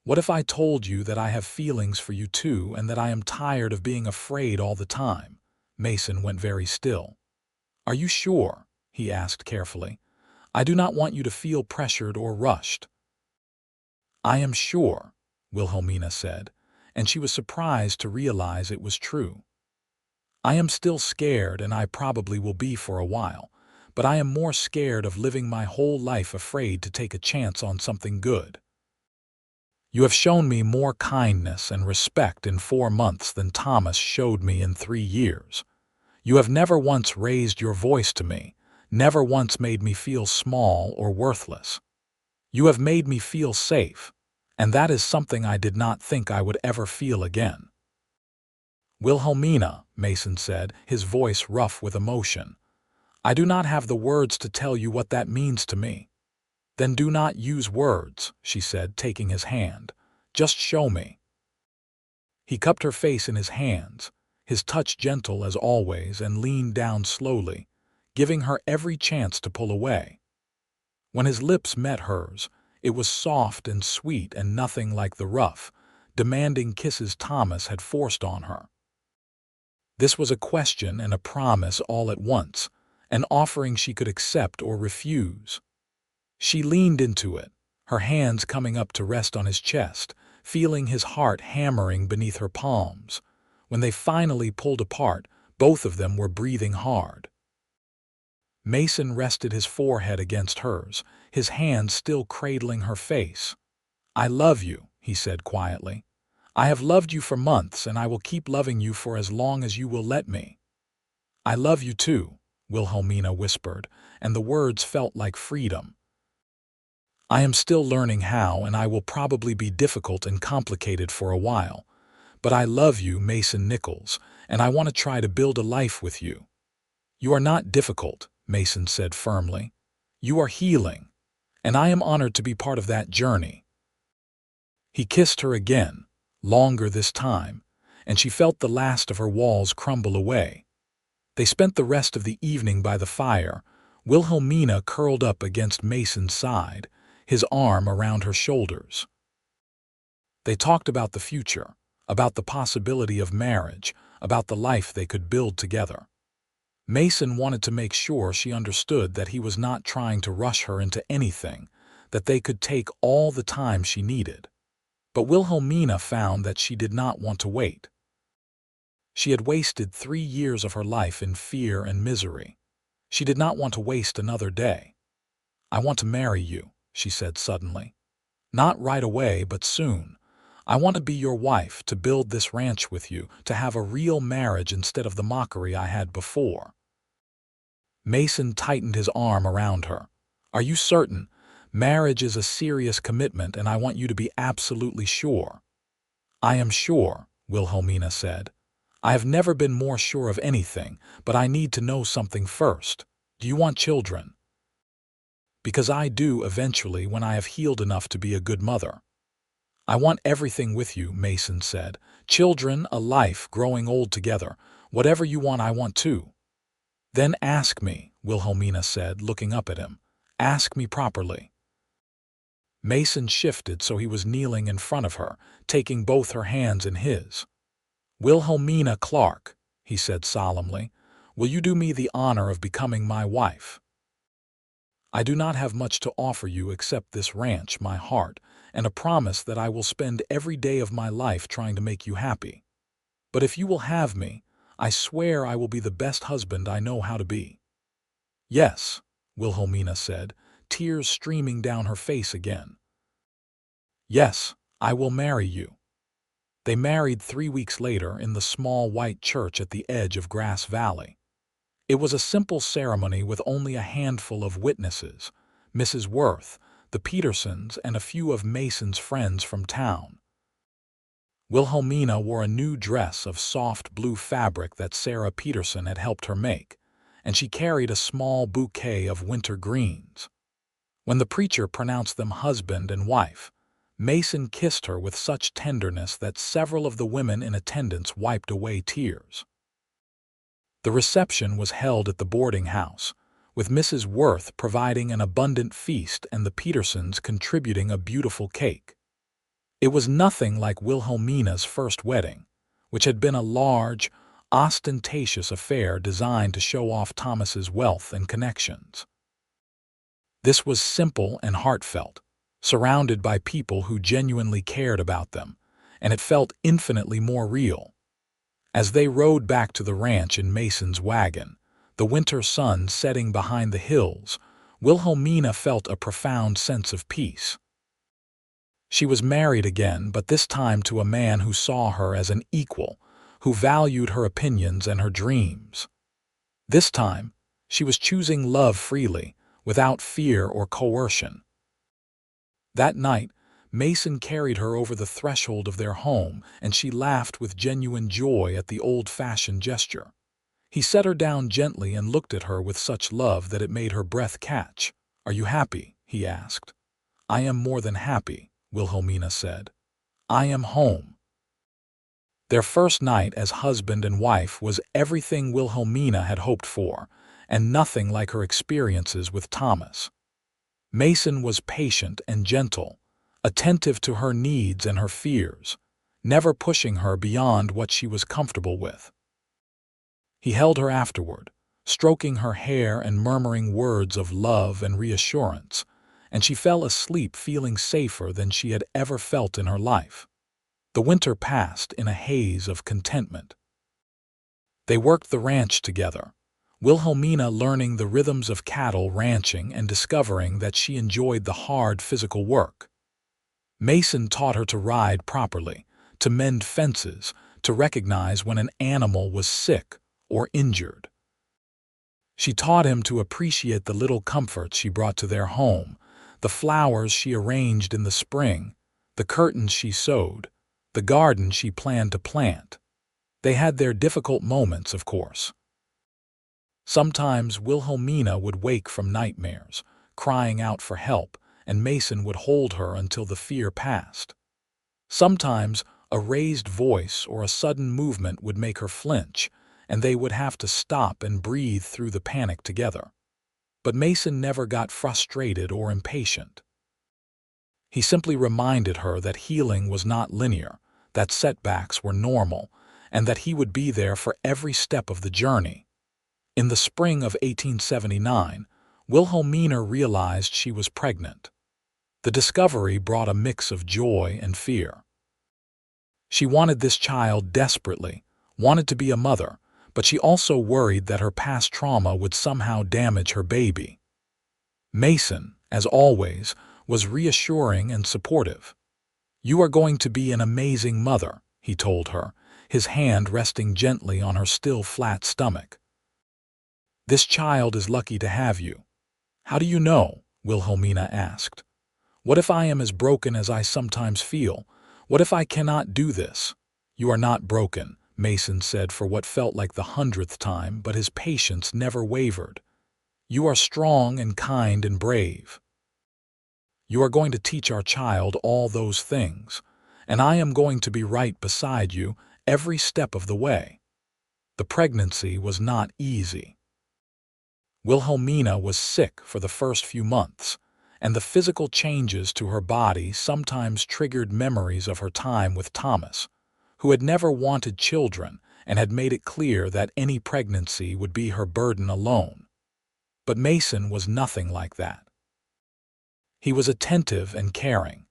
"What if I told you that I have feelings for you too and that I am tired of being afraid all the time?" Mason went very still. "Are you sure?" he asked carefully. "I do not want you to feel pressured or rushed." "I am sure," Wilhelmina said, and she was surprised to realize it was true. "I am still scared, and I probably will be for a while, but I am more scared of living my whole life afraid to take a chance on something good. You have shown me more kindness and respect in 4 months than Thomas showed me in 3 years. You have never once raised your voice to me, never once made me feel small or worthless. You have made me feel safe, and that is something I did not think I would ever feel again." "Wilhelmina," Mason said, his voice rough with emotion, "I do not have the words to tell you what that means to me." "Then do not use words," she said, taking his hand. "Just show me." He cupped her face in his hands, his touch gentle as always, and leaned down slowly, giving her every chance to pull away. When his lips met hers, it was soft and sweet and nothing like the rough, demanding kisses Thomas had forced on her. This was a question and a promise all at once, an offering she could accept or refuse. She leaned into it, her hands coming up to rest on his chest, feeling his heart hammering beneath her palms. When they finally pulled apart, both of them were breathing hard. Mason rested his forehead against hers, his hands still cradling her face. "I love you," he said quietly. "I have loved you for months, and I will keep loving you for as long as you will let me." "I love you too," Wilhelmina whispered, and the words felt like freedom. "I am still learning how, and I will probably be difficult and complicated for a while. But I love you, Mason Nichols, and I want to try to build a life with you." "You are not difficult," Mason said firmly. "You are healing, and I am honored to be part of that journey." He kissed her again, longer this time, and she felt the last of her walls crumble away. They spent the rest of the evening by the fire, Wilhelmina curled up against Mason's side, his arm around her shoulders. They talked about the future, about the possibility of marriage, about the life they could build together. Mason wanted to make sure she understood that he was not trying to rush her into anything, that they could take all the time she needed. But Wilhelmina found that she did not want to wait. She had wasted 3 years of her life in fear and misery. She did not want to waste another day. "I want to marry you," she said suddenly. "Not right away, but soon. I want to be your wife, to build this ranch with you, to have a real marriage instead of the mockery I had before." Mason tightened his arm around her. "Are you certain? Marriage is a serious commitment, and I want you to be absolutely sure." "I am sure," Wilhelmina said. "I have never been more sure of anything, but I need to know something first. Do you want children?" "Because I do eventually, when I have healed enough to be a good mother." "I want everything with you," Mason said. "Children, a life, growing old together. Whatever you want, I want too." "Then ask me," Wilhelmina said, looking up at him. "Ask me properly." Mason shifted so he was kneeling in front of her, taking both her hands in his. "Wilhelmina Clarke," he said solemnly, "will you do me the honor of becoming my wife? I do not have much to offer you except this ranch, my heart, and a promise that I will spend every day of my life trying to make you happy. But if you will have me, I swear I will be the best husband I know how to be." "Yes," Wilhelmina said, tears streaming down her face again. "Yes, I will marry you." They married 3 weeks later in the small white church at the edge of Grass Valley. It was a simple ceremony with only a handful of witnesses, Mrs. Worth, the Petersons, and a few of Mason's friends from town. Wilhelmina wore a new dress of soft blue fabric that Sarah Peterson had helped her make, and she carried a small bouquet of winter greens. When the preacher pronounced them husband and wife, Mason kissed her with such tenderness that several of the women in attendance wiped away tears. The reception was held at the boarding house, with Mrs. Worth providing an abundant feast and the Petersons contributing a beautiful cake. It was nothing like Wilhelmina's first wedding, which had been a large, ostentatious affair designed to show off Thomas's wealth and connections. This was simple and heartfelt, surrounded by people who genuinely cared about them, and it felt infinitely more real. As they rode back to the ranch in Mason's wagon, the winter sun setting behind the hills, Wilhelmina felt a profound sense of peace. She was married again, but this time to a man who saw her as an equal, who valued her opinions and her dreams. This time, she was choosing love freely, without fear or coercion. That night, Mason carried her over the threshold of their home, and she laughed with genuine joy at the old-fashioned gesture. He set her down gently and looked at her with such love that it made her breath catch. "Are you happy?" he asked. "I am more than happy," Wilhelmina said. "I am home." Their first night as husband and wife was everything Wilhelmina had hoped for, and nothing like her experiences with Thomas. Mason was patient and gentle, attentive to her needs and her fears, never pushing her beyond what she was comfortable with. He held her afterward, stroking her hair and murmuring words of love and reassurance, and she fell asleep feeling safer than she had ever felt in her life. The winter passed in a haze of contentment. They worked the ranch together, Wilhelmina learning the rhythms of cattle ranching and discovering that she enjoyed the hard physical work. Mason taught her to ride properly, to mend fences, to recognize when an animal was sick or injured. She taught him to appreciate the little comforts she brought to their home, the flowers she arranged in the spring, the curtains she sewed, the garden she planned to plant. They had their difficult moments, of course. Sometimes Wilhelmina would wake from nightmares, crying out for help, and Mason would hold her until the fear passed. Sometimes a raised voice or a sudden movement would make her flinch, and they would have to stop and breathe through the panic together. But Mason never got frustrated or impatient. He simply reminded her that healing was not linear, that setbacks were normal, and that he would be there for every step of the journey. In the spring of 1879, Wilhelmina realized she was pregnant. The discovery brought a mix of joy and fear. She wanted this child desperately, wanted to be a mother, but she also worried that her past trauma would somehow damage her baby. Mason, as always, was reassuring and supportive. "You are going to be an amazing mother," he told her, his hand resting gently on her still flat stomach. "This child is lucky to have you." "How do you know?" Wilhelmina asked. "What if I am as broken as I sometimes feel? What if I cannot do this?" "You are not broken," Mason said for what felt like the 100th time, but his patience never wavered. "You are strong and kind and brave. You are going to teach our child all those things, and I am going to be right beside you every step of the way." The pregnancy was not easy. Wilhelmina was sick for the first few months, and the physical changes to her body sometimes triggered memories of her time with Thomas, who had never wanted children and had made it clear that any pregnancy would be her burden alone. But Mason was nothing like that. He was attentive and caring,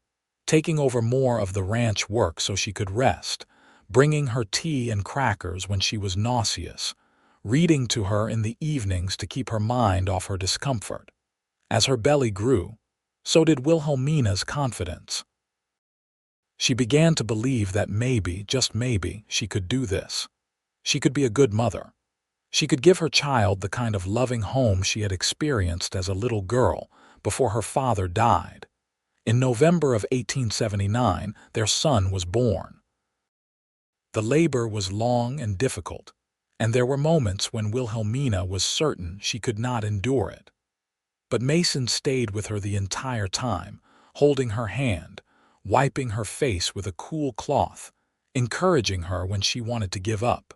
taking over more of the ranch work so she could rest, bringing her tea and crackers when she was nauseous, reading to her in the evenings to keep her mind off her discomfort. As her belly grew, so did Wilhelmina's confidence. She began to believe that maybe, just maybe, she could do this. She could be a good mother. She could give her child the kind of loving home she had experienced as a little girl before her father died. In November of 1879, their son was born. The labor was long and difficult, and there were moments when Wilhelmina was certain she could not endure it. But Mason stayed with her the entire time, holding her hand, wiping her face with a cool cloth, encouraging her when she wanted to give up.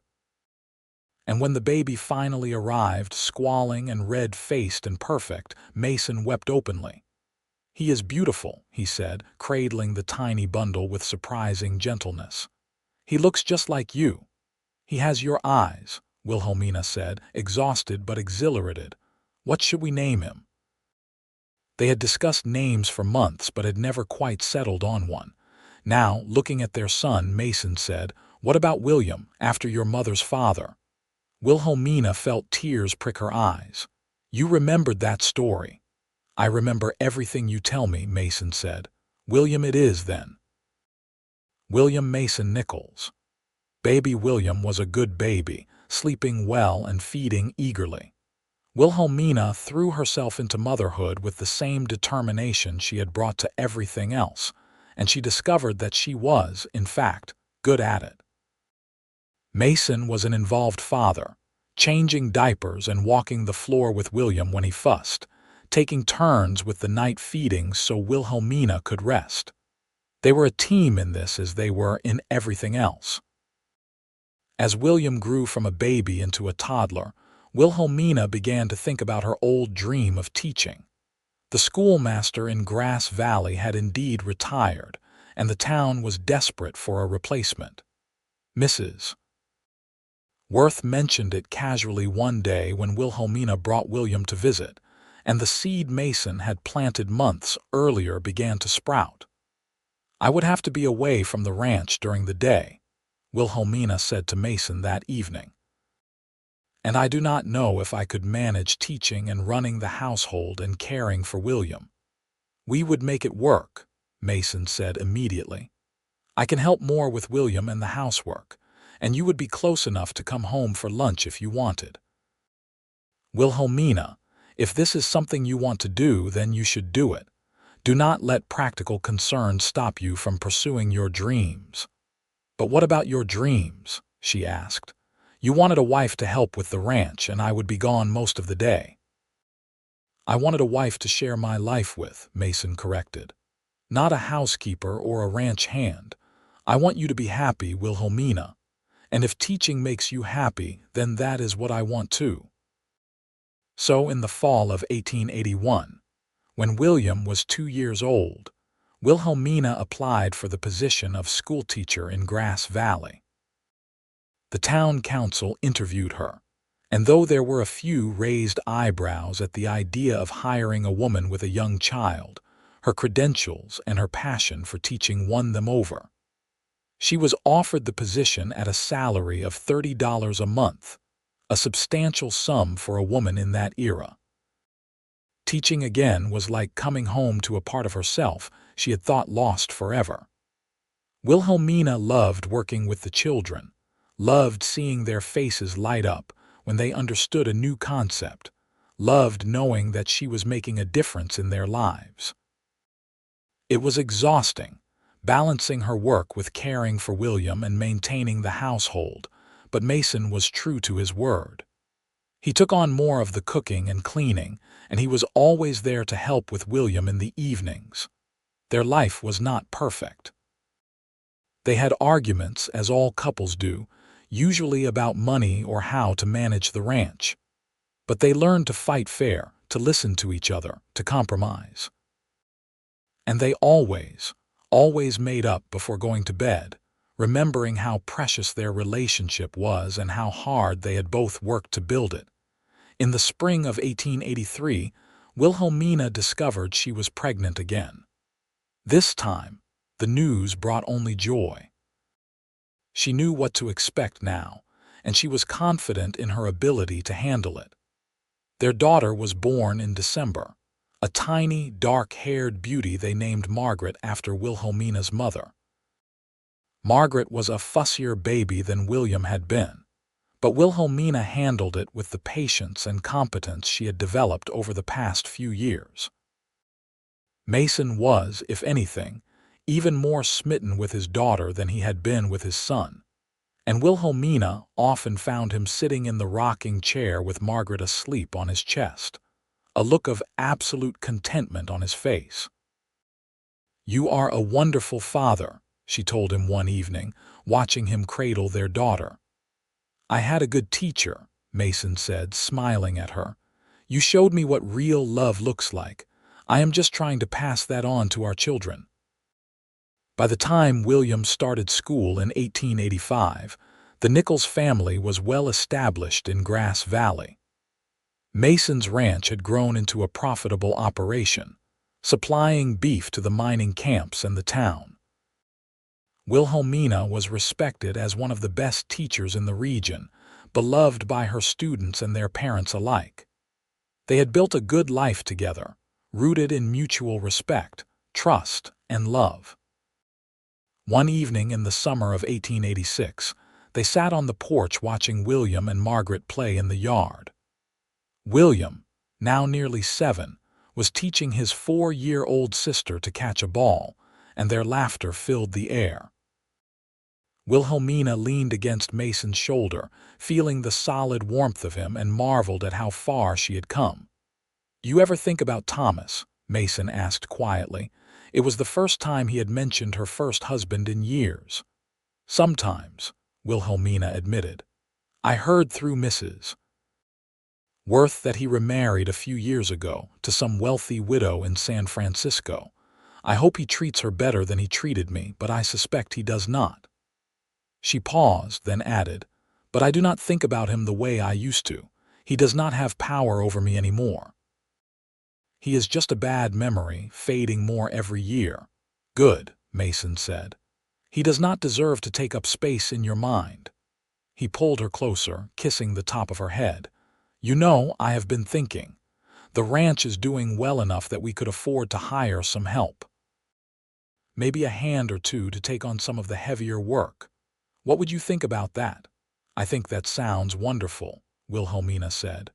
And when the baby finally arrived, squalling and red-faced and perfect, Mason wept openly. "He is beautiful," he said, cradling the tiny bundle with surprising gentleness. "He looks just like you." "He has your eyes," Wilhelmina said, exhausted but exhilarated. "What should we name him?" They had discussed names for months but had never quite settled on one. Now, looking at their son, Mason said, "What about William, after your mother's father?" Wilhelmina felt tears prick her eyes. "You remembered that story." "I remember everything you tell me," Mason said. "William it is, then." William Mason Nichols. Baby William was a good baby, sleeping well and feeding eagerly. Wilhelmina threw herself into motherhood with the same determination she had brought to everything else, and she discovered that she was, in fact, good at it. Mason was an involved father, changing diapers and walking the floor with William when he fussed, taking turns with the night feedings so Wilhelmina could rest. They were a team in this as they were in everything else. As William grew from a baby into a toddler, Wilhelmina began to think about her old dream of teaching. The schoolmaster in Grass Valley had indeed retired, and the town was desperate for a replacement. Mrs. Worth mentioned it casually one day when Wilhelmina brought William to visit, and the seed Mason had planted months earlier began to sprout. "I would have to be away from the ranch during the day," Wilhelmina said to Mason that evening. "And I do not know if I could manage teaching and running the household and caring for William." "We would make it work," Mason said immediately. "I can help more with William and the housework, and you would be close enough to come home for lunch if you wanted." "Wilhelmina, if this is something you want to do, then you should do it. Do not let practical concerns stop you from pursuing your dreams." "But what about your dreams?" she asked. "You wanted a wife to help with the ranch, and I would be gone most of the day." "I wanted a wife to share my life with," Mason corrected. "Not a housekeeper or a ranch hand. I want you to be happy, Wilhelmina. And if teaching makes you happy, then that is what I want too." So in the fall of 1881, when William was 2 years old, Wilhelmina applied for the position of schoolteacher in Grass Valley. The town council interviewed her, and though there were a few raised eyebrows at the idea of hiring a woman with a young child, her credentials and her passion for teaching won them over. She was offered the position at a salary of $30 a month, a substantial sum for a woman in that era. Teaching again was like coming home to a part of herself she had thought lost forever. Wilhelmina loved working with the children, loved seeing their faces light up when they understood a new concept, loved knowing that she was making a difference in their lives. It was exhausting, balancing her work with caring for William and maintaining the household, but Mason was true to his word. He took on more of the cooking and cleaning, and he was always there to help with William in the evenings. Their life was not perfect. They had arguments, as all couples do, usually about money or how to manage the ranch. But they learned to fight fair, to listen to each other, to compromise. And they always made up before going to bed, remembering how precious their relationship was and how hard they had both worked to build it. In the spring of 1883, Wilhelmina discovered she was pregnant again. This time, the news brought only joy. She knew what to expect now, and she was confident in her ability to handle it. Their daughter was born in December, a tiny, dark-haired beauty they named Margaret after Wilhelmina's mother. Margaret was a fussier baby than William had been, but Wilhelmina handled it with the patience and competence she had developed over the past few years. Mason was, if anything, even more smitten with his daughter than he had been with his son, and Wilhelmina often found him sitting in the rocking chair with Margaret asleep on his chest, a look of absolute contentment on his face. "You are a wonderful father," she told him one evening, watching him cradle their daughter. "I had a good teacher," Mason said, smiling at her. "You showed me what real love looks like. I am just trying to pass that on to our children." By the time William started school in 1885, the Nichols family was well established in Grass Valley. Mason's ranch had grown into a profitable operation, supplying beef to the mining camps and the town. Wilhelmina was respected as one of the best teachers in the region, beloved by her students and their parents alike. They had built a good life together, rooted in mutual respect, trust, and love. One evening in the summer of 1886, they sat on the porch watching William and Margaret play in the yard. William, now nearly 7, was teaching his 4-year-old sister to catch a ball, and their laughter filled the air. Wilhelmina leaned against Mason's shoulder, feeling the solid warmth of him, and marveled at how far she had come. "You ever think about Thomas?" Mason asked quietly. It was the first time he had mentioned her first husband in years. "Sometimes," Wilhelmina admitted. "I heard through Mrs. Worth that he remarried a few years ago to some wealthy widow in San Francisco. I hope he treats her better than he treated me, but I suspect he does not." She paused, then added, "But I do not think about him the way I used to. He does not have power over me anymore. He is just a bad memory, fading more every year." "Good," Mason said. "He does not deserve to take up space in your mind." He pulled her closer, kissing the top of her head. "You know, I have been thinking. The ranch is doing well enough that we could afford to hire some help. Maybe a hand or two to take on some of the heavier work. What would you think about that?" "I think that sounds wonderful," Wilhelmina said.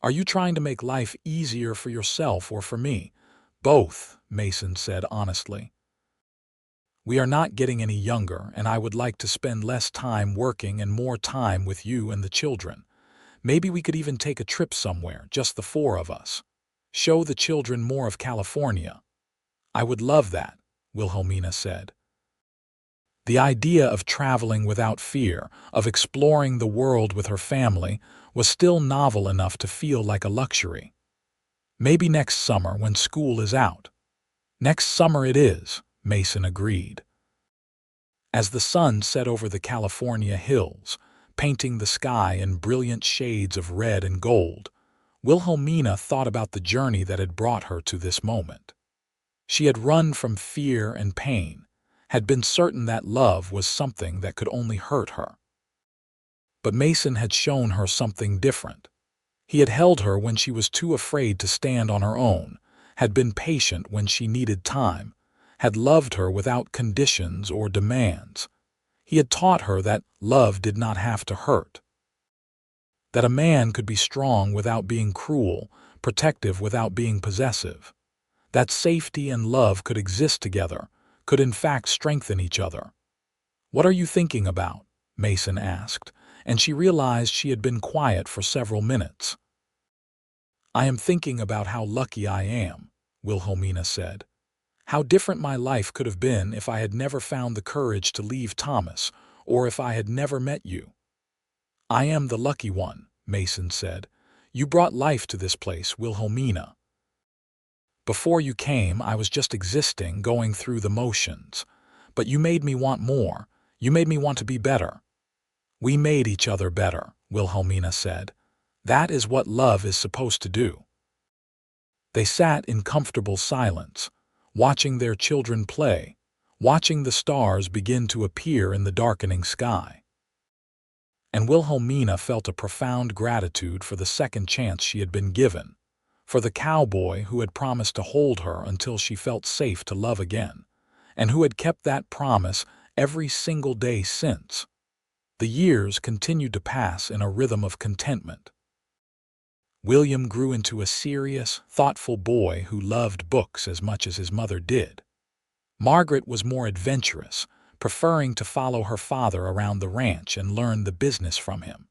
"Are you trying to make life easier for yourself or for me?" "Both," Mason said honestly. "We are not getting any younger, and I would like to spend less time working and more time with you and the children. Maybe we could even take a trip somewhere, just the four of us. Show the children more of California." "I would love that," Wilhelmina said. The idea of traveling without fear, of exploring the world with her family, was still novel enough to feel like a luxury. "Maybe next summer when school is out." "Next summer it is," Mason agreed. As the sun set over the California hills, painting the sky in brilliant shades of red and gold, Wilhelmina thought about the journey that had brought her to this moment. She had run from fear and pain, had been certain that love was something that could only hurt her. But Mason had shown her something different. He had held her when she was too afraid to stand on her own, had been patient when she needed time, had loved her without conditions or demands. He had taught her that love did not have to hurt, that a man could be strong without being cruel, protective without being possessive, that safety and love could exist together, could in fact strengthen each other. "What are you thinking about?" Mason asked, and she realized she had been quiet for several minutes. "I am thinking about how lucky I am," Wilhelmina said. "How different my life could have been if I had never found the courage to leave Thomas, or if I had never met you." "I am the lucky one," Mason said. "You brought life to this place, Wilhelmina. Before you came, I was just existing, going through the motions. But you made me want more. You made me want to be better." "We made each other better," Wilhelmina said. "That is what love is supposed to do." They sat in comfortable silence, watching their children play, watching the stars begin to appear in the darkening sky. And Wilhelmina felt a profound gratitude for the second chance she had been given, for the cowboy who had promised to hold her until she felt safe to love again, and who had kept that promise every single day since. The years continued to pass in a rhythm of contentment. William grew into a serious, thoughtful boy who loved books as much as his mother did. Margaret was more adventurous, preferring to follow her father around the ranch and learn the business from him.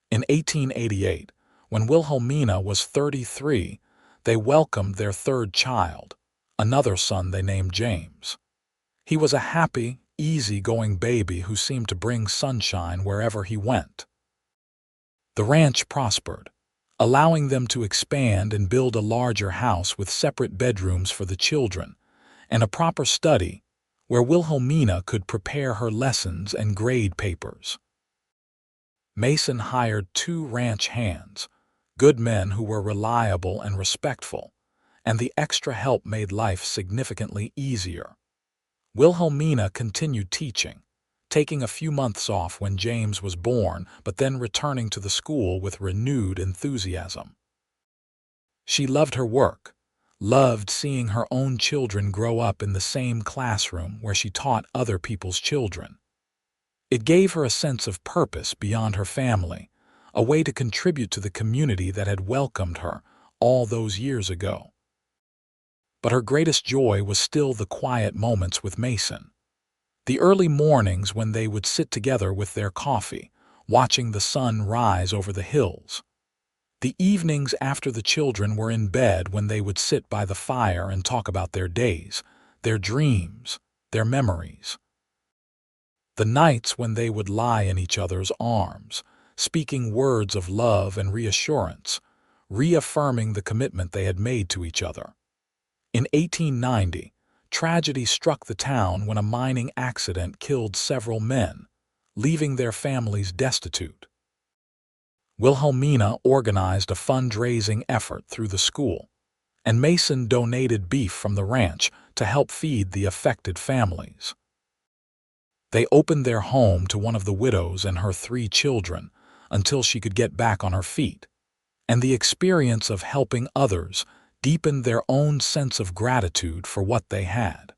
In 1888, when Wilhelmina was 33, they welcomed their third child, another son they named James. He was a happy, easy-going baby who seemed to bring sunshine wherever he went. The ranch prospered, allowing them to expand and build a larger house with separate bedrooms for the children, and a proper study where Wilhelmina could prepare her lessons and grade papers. Mason hired 2 ranch hands, good men who were reliable and respectful, and the extra help made life significantly easier. Wilhelmina continued teaching, taking a few months off when James was born, but then returning to the school with renewed enthusiasm. She loved her work, loved seeing her own children grow up in the same classroom where she taught other people's children. It gave her a sense of purpose beyond her family, a way to contribute to the community that had welcomed her all those years ago. But her greatest joy was still the quiet moments with Mason. The early mornings when they would sit together with their coffee, watching the sun rise over the hills. The evenings after the children were in bed when they would sit by the fire and talk about their days, their dreams, their memories. The nights when they would lie in each other's arms, speaking words of love and reassurance, reaffirming the commitment they had made to each other. In 1890, tragedy struck the town when a mining accident killed several men, leaving their families destitute. Wilhelmina organized a fundraising effort through the school, and Mason donated beef from the ranch to help feed the affected families. They opened their home to one of the widows and her 3 children until she could get back on her feet, and the experience of helping others deepened their own sense of gratitude for what they had.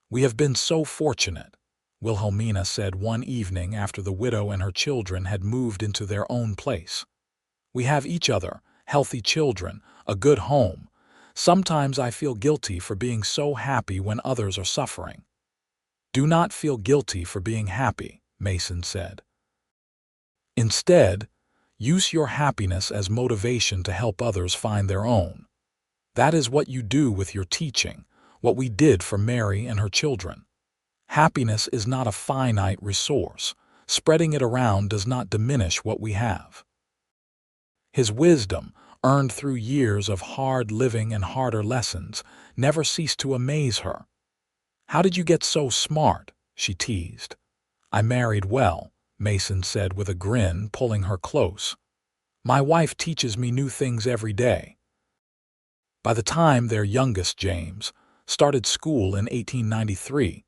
"We have been so fortunate," Wilhelmina said one evening after the widow and her children had moved into their own place. "We have each other, healthy children, a good home. Sometimes I feel guilty for being so happy when others are suffering." "Do not feel guilty for being happy," Mason said. "Instead, use your happiness as motivation to help others find their own. That is what you do with your teaching, what we did for Mary and her children. Happiness is not a finite resource. Spreading it around does not diminish what we have." His wisdom, earned through years of hard living and harder lessons, never ceased to amaze her. "How did you get so smart?" she teased. "I married well," Mason said with a grin, pulling her close. "My wife teaches me new things every day." By the time their youngest, James, started school in 1893,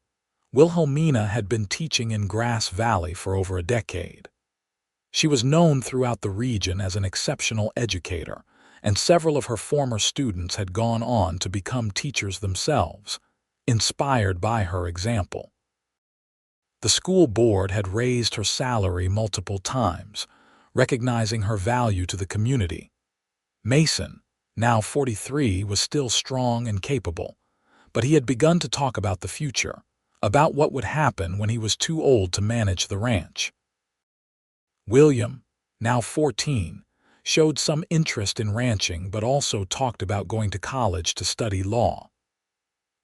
Wilhelmina had been teaching in Grass Valley for over a decade. She was known throughout the region as an exceptional educator, and several of her former students had gone on to become teachers themselves, inspired by her example. The school board had raised her salary multiple times, recognizing her value to the community. Mason, now 43, was still strong and capable, but he had begun to talk about the future, about what would happen when he was too old to manage the ranch. William, now 14, showed some interest in ranching but also talked about going to college to study law.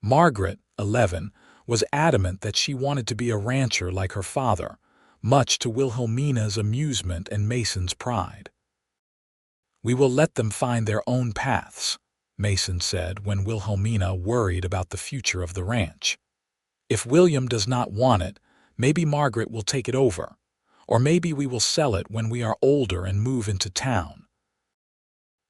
Margaret, 11, was adamant that she wanted to be a rancher like her father, much to Wilhelmina's amusement and Mason's pride. "We will let them find their own paths," Mason said when Wilhelmina worried about the future of the ranch. "If William does not want it, maybe Margaret will take it over, or maybe we will sell it when we are older and move into town.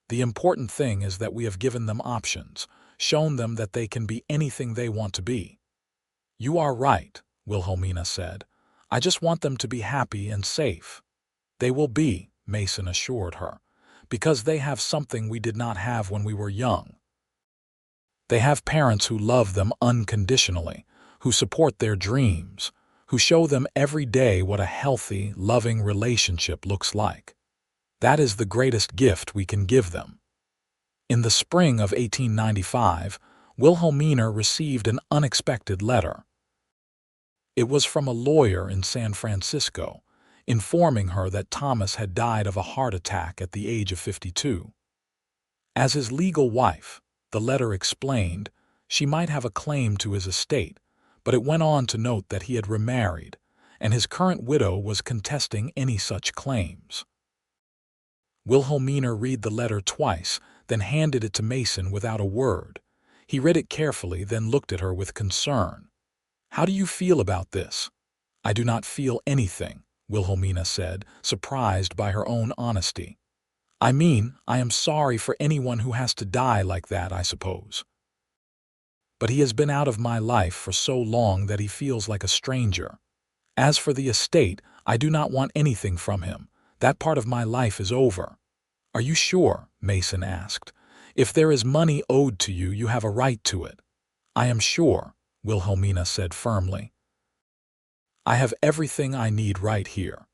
The important thing is that we have given them options, shown them that they can be anything they want to be." "You are right," Wilhelmina said. "I just want them to be happy and safe." "They will be," Mason assured her, "because they have something we did not have when we were young. They have parents who love them unconditionally, who support their dreams, who show them every day what a healthy, loving relationship looks like. That is the greatest gift we can give them." In the spring of 1895, Wilhelmina received an unexpected letter. It was from a lawyer in San Francisco, informing her that Thomas had died of a heart attack at the age of 52. As his legal wife, the letter explained, she might have a claim to his estate, but it went on to note that he had remarried, and his current widow was contesting any such claims. Wilhelmina read the letter twice, then handed it to Mason without a word. He read it carefully, then looked at her with concern. "How do you feel about this?" "I do not feel anything," Wilhelmina said, surprised by her own honesty. "I mean, I am sorry for anyone who has to die like that, I suppose. But he has been out of my life for so long that he feels like a stranger. As for the estate, I do not want anything from him. That part of my life is over." "Are you sure?" Mason asked. "If there is money owed to you, you have a right to it." "I am sure," Wilhelmina said firmly. "I have everything I need right here.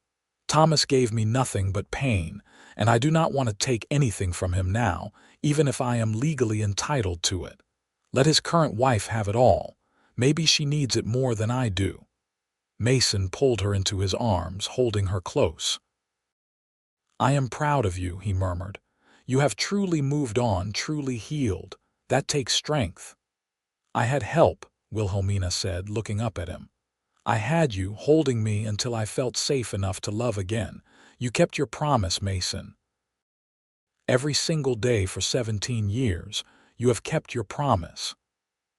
Thomas gave me nothing but pain, and I do not want to take anything from him now, even if I am legally entitled to it. Let his current wife have it all. Maybe she needs it more than I do." Mason pulled her into his arms, holding her close. "I am proud of you," he murmured. "You have truly moved on, truly healed. That takes strength." "I had help," Wilhelmina said, looking up at him. "I had you holding me until I felt safe enough to love again. You kept your promise, Mason. Every single day for 17 years, You have kept your promise."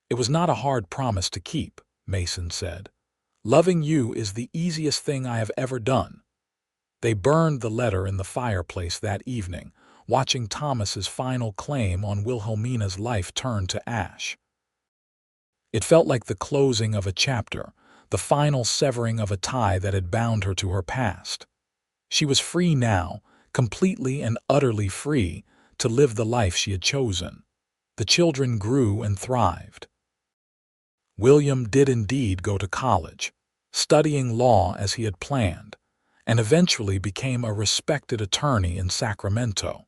"It was not a hard promise to keep," Mason said. "Loving you is the easiest thing I have ever done." They burned the letter in the fireplace that evening, watching Thomas's final claim on Wilhelmina's life turn to ash. It felt like the closing of a chapter, the final severing of a tie that had bound her to her past. She was free now, completely and utterly free, to live the life she had chosen. The children grew and thrived. William did indeed go to college, studying law as he had planned, and eventually became a respected attorney in Sacramento.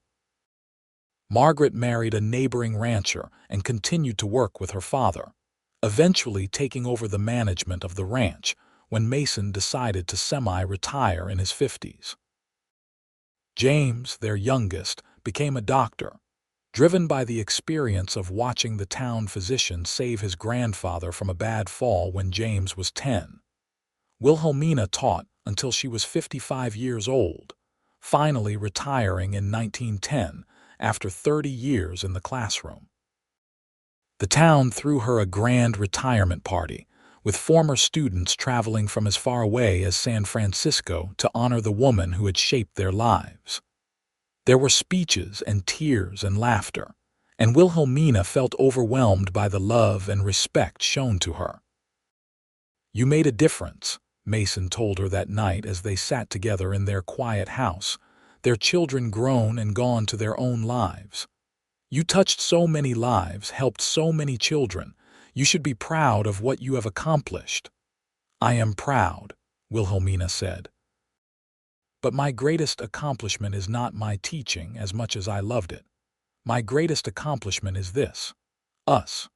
Margaret married a neighboring rancher and continued to work with her father, eventually taking over the management of the ranch when Mason decided to semi-retire in his 50s. James, their youngest, became a doctor, driven by the experience of watching the town physician save his grandfather from a bad fall when James was 10. Wilhelmina taught until she was 55 years old, finally retiring in 1910 after 30 years in the classroom. The town threw her a grand retirement party, with former students traveling from as far away as San Francisco to honor the woman who had shaped their lives. There were speeches and tears and laughter, and Wilhelmina felt overwhelmed by the love and respect shown to her. "You made a difference," Mason told her that night as they sat together in their quiet house, their children grown and gone to their own lives. "You touched so many lives, helped so many children. You should be proud of what you have accomplished." "I am proud," Wilhelmina said. "But my greatest accomplishment is not my teaching as much as I loved it. My greatest accomplishment is this: us.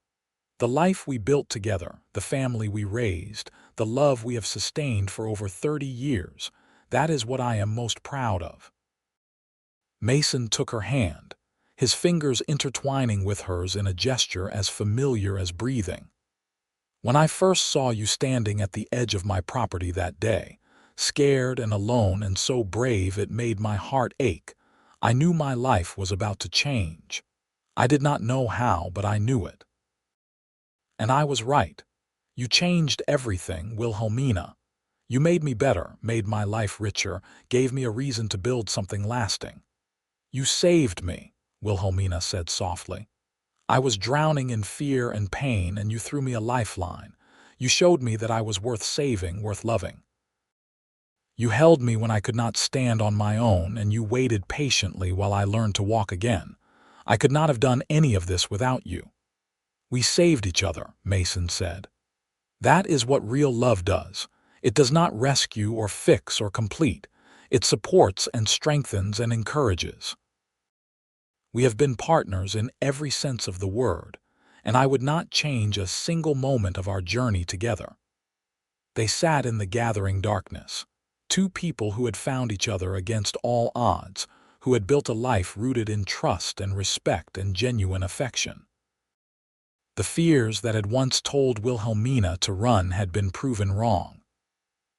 The life we built together, the family we raised, the love we have sustained for over 30 years, that is what I am most proud of." Mason took her hand, his fingers intertwining with hers in a gesture as familiar as breathing. "When I first saw you standing at the edge of my property that day, scared and alone and so brave it made my heart ache, I knew my life was about to change. I did not know how, but I knew it. And I was right. You changed everything, Wilhelmina. You made me better, made my life richer, gave me a reason to build something lasting. You saved me," Wilhelmina said softly. "I was drowning in fear and pain, and you threw me a lifeline. You showed me that I was worth saving, worth loving. You held me when I could not stand on my own, and you waited patiently while I learned to walk again. I could not have done any of this without you." "We saved each other," Mason said. "That is what real love does. It does not rescue or fix or complete. It supports and strengthens and encourages. We have been partners in every sense of the word, and I would not change a single moment of our journey together." They sat in the gathering darkness, two people who had found each other against all odds, who had built a life rooted in trust and respect and genuine affection. The fears that had once told Wilhelmina to run had been proven wrong.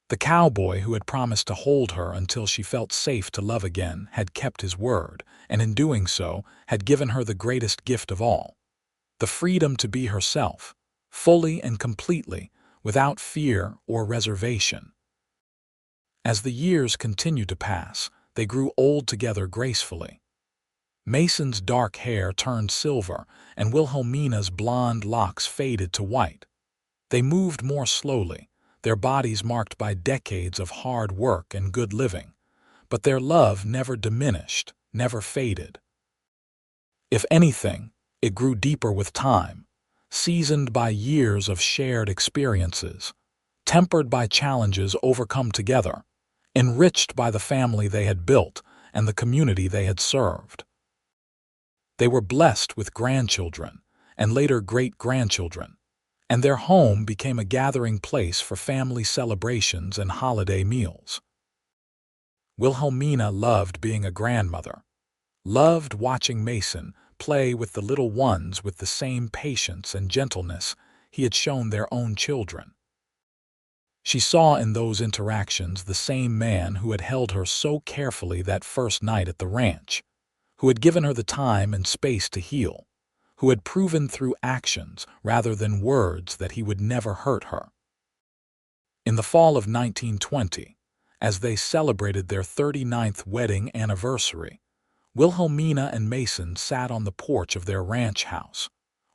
The cowboy who had promised to hold her until she felt safe to love again had kept his word, and in doing so had given her the greatest gift of all: the freedom to be herself, fully and completely, without fear or reservation. As the years continued to pass, they grew old together gracefully. Mason's dark hair turned silver, and Wilhelmina's blonde locks faded to white. They moved more slowly, their bodies marked by decades of hard work and good living, but their love never diminished, never faded. If anything, it grew deeper with time, seasoned by years of shared experiences, tempered by challenges overcome together, enriched by the family they had built and the community they had served. They were blessed with grandchildren, and later great-grandchildren, and their home became a gathering place for family celebrations and holiday meals. Wilhelmina loved being a grandmother, loved watching Mason play with the little ones with the same patience and gentleness he had shown their own children. She saw in those interactions the same man who had held her so carefully that first night at the ranch, who had given her the time and space to heal, who had proven through actions rather than words that he would never hurt her. In the fall of 1920, as they celebrated their 39th wedding anniversary, Wilhelmina and Mason sat on the porch of their ranch house,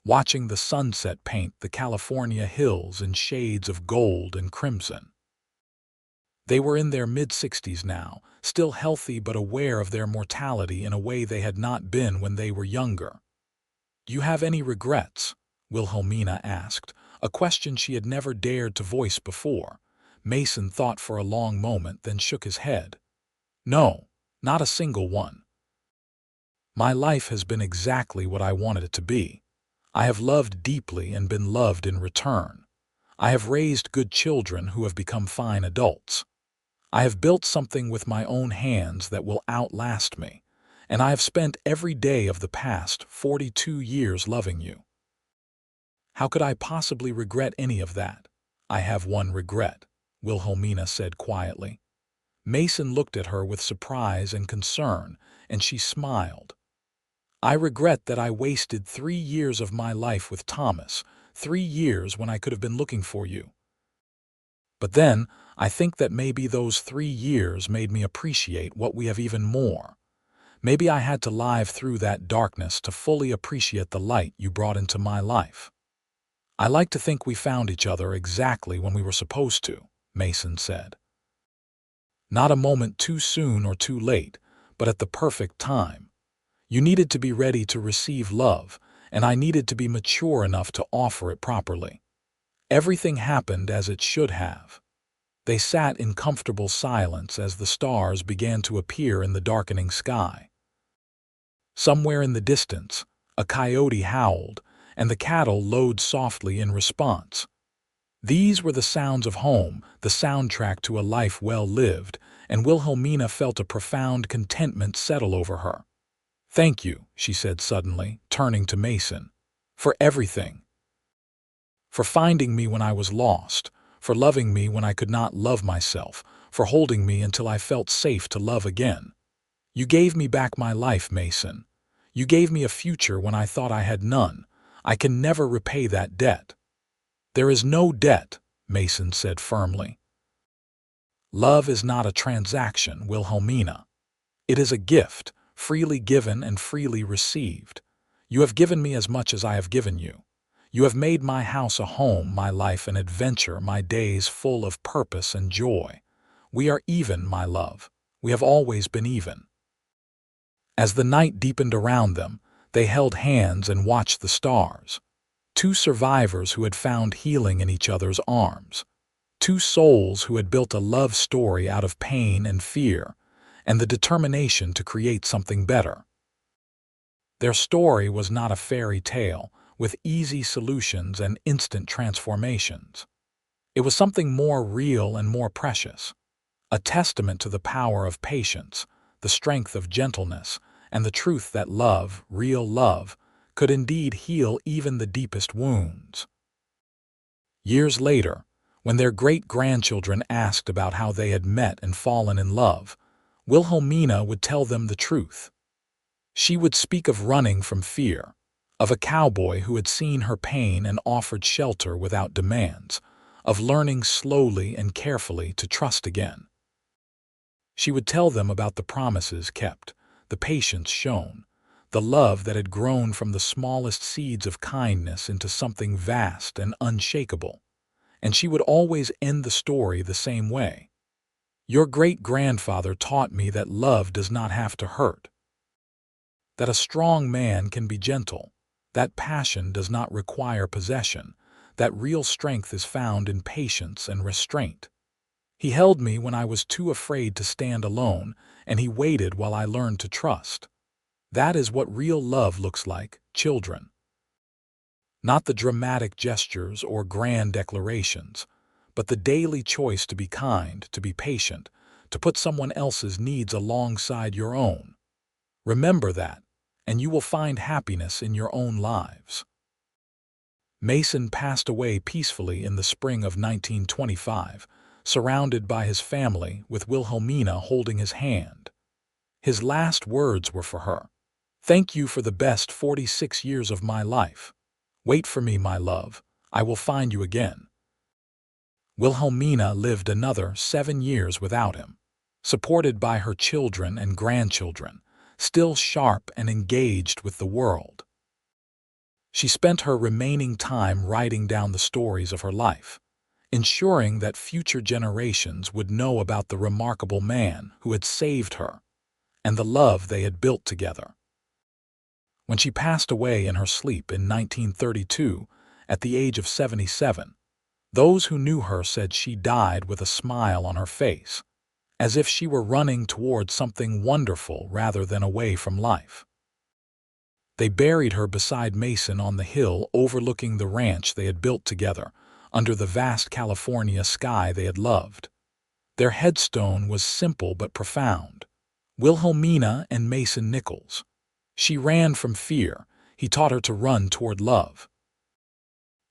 watching the sunset paint the California hills in shades of gold and crimson. They were in their mid-60s now, still healthy but aware of their mortality in a way they had not been when they were younger. "Do you have any regrets?" Wilhelmina asked, a question she had never dared to voice before. Mason thought for a long moment, then shook his head. "No, not a single one. My life has been exactly what I wanted it to be. I have loved deeply and been loved in return. I have raised good children who have become fine adults. I have built something with my own hands that will outlast me, and I have spent every day of the past 42 years loving you. How could I possibly regret any of that?" "I have one regret," Wilhelmina said quietly. Mason looked at her with surprise and concern, and she smiled. "I regret that I wasted 3 years of my life with Thomas, 3 years when I could have been looking for you. But then, I think that maybe those 3 years made me appreciate what we have even more. Maybe I had to live through that darkness to fully appreciate the light you brought into my life. I like to think we found each other exactly when we were supposed to," Mason said. "Not a moment too soon or too late, but at the perfect time. You needed to be ready to receive love, and I needed to be mature enough to offer it properly. Everything happened as it should have." They sat in comfortable silence as the stars began to appear in the darkening sky. Somewhere in the distance, a coyote howled, and the cattle lowed softly in response. These were the sounds of home, the soundtrack to a life well lived, and Wilhelmina felt a profound contentment settle over her. "Thank you," she said suddenly, turning to Mason, "for everything. For finding me when I was lost, for loving me when I could not love myself, for holding me until I felt safe to love again. You gave me back my life, Mason. You gave me a future when I thought I had none. I can never repay that debt." "There is no debt," Mason said firmly. "Love is not a transaction, Wilhelmina. It is a gift, freely given and freely received. You have given me as much as I have given you. You have made my house a home, my life an adventure, my days full of purpose and joy. We are even, my love. We have always been even." As the night deepened around them, they held hands and watched the stars. Two survivors who had found healing in each other's arms. Two souls who had built a love story out of pain and fear, and the determination to create something better. Their story was not a fairy tale, with easy solutions and instant transformations. It was something more real and more precious, a testament to the power of patience, the strength of gentleness, and the truth that love, real love, could indeed heal even the deepest wounds. Years later, when their great-grandchildren asked about how they had met and fallen in love, Wilhelmina would tell them the truth. She would speak of running from fear, of a cowboy who had seen her pain and offered shelter without demands, of learning slowly and carefully to trust again. She would tell them about the promises kept, the patience shown, the love that had grown from the smallest seeds of kindness into something vast and unshakable. And she would always end the story the same way. "Your great-grandfather taught me that love does not have to hurt, that a strong man can be gentle, that passion does not require possession, that real strength is found in patience and restraint. He held me when I was too afraid to stand alone, and he waited while I learned to trust. That is what real love looks like, children. Not the dramatic gestures or grand declarations, but the daily choice to be kind, to be patient, to put someone else's needs alongside your own. Remember that, and you will find happiness in your own lives." Mason passed away peacefully in the spring of 1925, surrounded by his family with Wilhelmina holding his hand. His last words were for her. Thank you for the best 46 years of my life. Wait for me, my love. I will find you again. Wilhelmina lived another 7 years without him, supported by her children and grandchildren, still sharp and engaged with the world. She spent her remaining time writing down the stories of her life, ensuring that future generations would know about the remarkable man who had saved her and the love they had built together. When she passed away in her sleep in 1932, at the age of 77, those who knew her said she died with a smile on her face, as if she were running toward something wonderful rather than away from life. They buried her beside Mason on the hill overlooking the ranch they had built together, under the vast California sky they had loved. Their headstone was simple but profound. Wilhelmina and Mason Nichols. She ran from fear. He taught her to run toward love.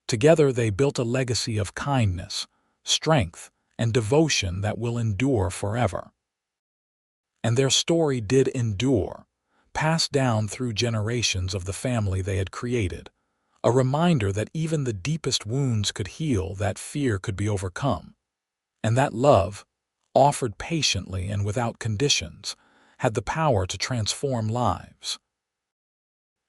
Together they built a legacy of kindness, strength, and devotion that will endure forever. And their story did endure, passed down through generations of the family they had created, a reminder that even the deepest wounds could heal, that fear could be overcome, and that love, offered patiently and without conditions, had the power to transform lives.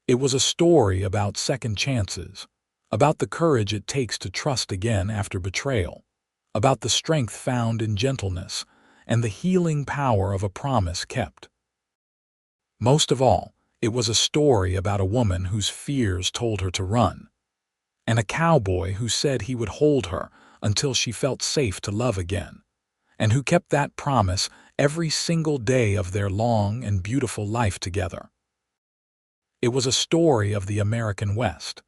It was a story about second chances, about the courage it takes to trust again after betrayal, about the strength found in gentleness, and the healing power of a promise kept. Most of all, it was a story about a woman whose fears told her to run, and a cowboy who said he would hold her until she felt safe to love again, and who kept that promise every single day of their long and beautiful life together. It was a story of the American West,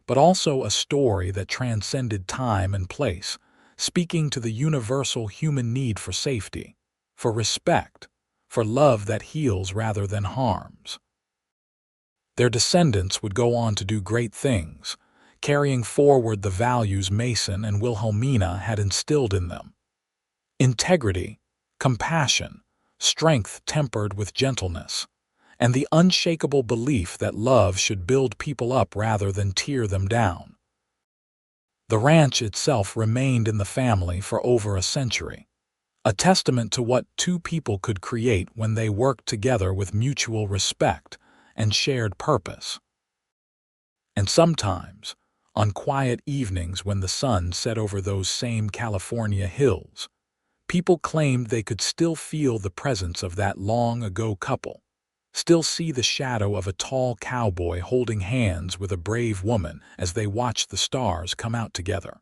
but also a story that transcended time and place, speaking to the universal human need for safety, for respect, for love that heals rather than harms. Their descendants would go on to do great things, carrying forward the values Mason and Wilhelmina had instilled in them. Integrity, compassion, strength tempered with gentleness, and the unshakable belief that love should build people up rather than tear them down. The ranch itself remained in the family for over a century, a testament to what two people could create when they worked together with mutual respect and shared purpose. And sometimes, on quiet evenings when the sun set over those same California hills, people claimed they could still feel the presence of that long-ago couple, still see the shadow of a tall cowboy holding hands with a brave woman as they watched the stars come out together.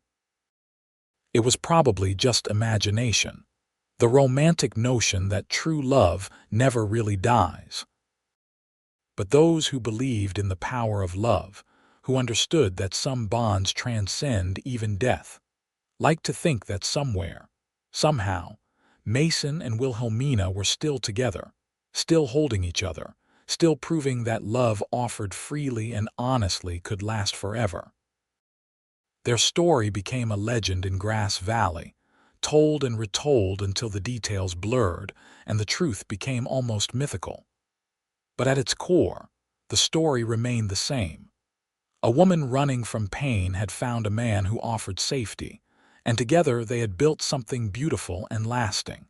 It was probably just imagination, the romantic notion that true love never really dies. But those who believed in the power of love, who understood that some bonds transcend even death, liked to think that somewhere, somehow, Mason and Wilhelmina were still together, still holding each other, still proving that love offered freely and honestly could last forever. Their story became a legend in Grass Valley, told and retold until the details blurred and the truth became almost mythical. But at its core, the story remained the same. A woman running from pain had found a man who offered safety, and together they had built something beautiful and lasting.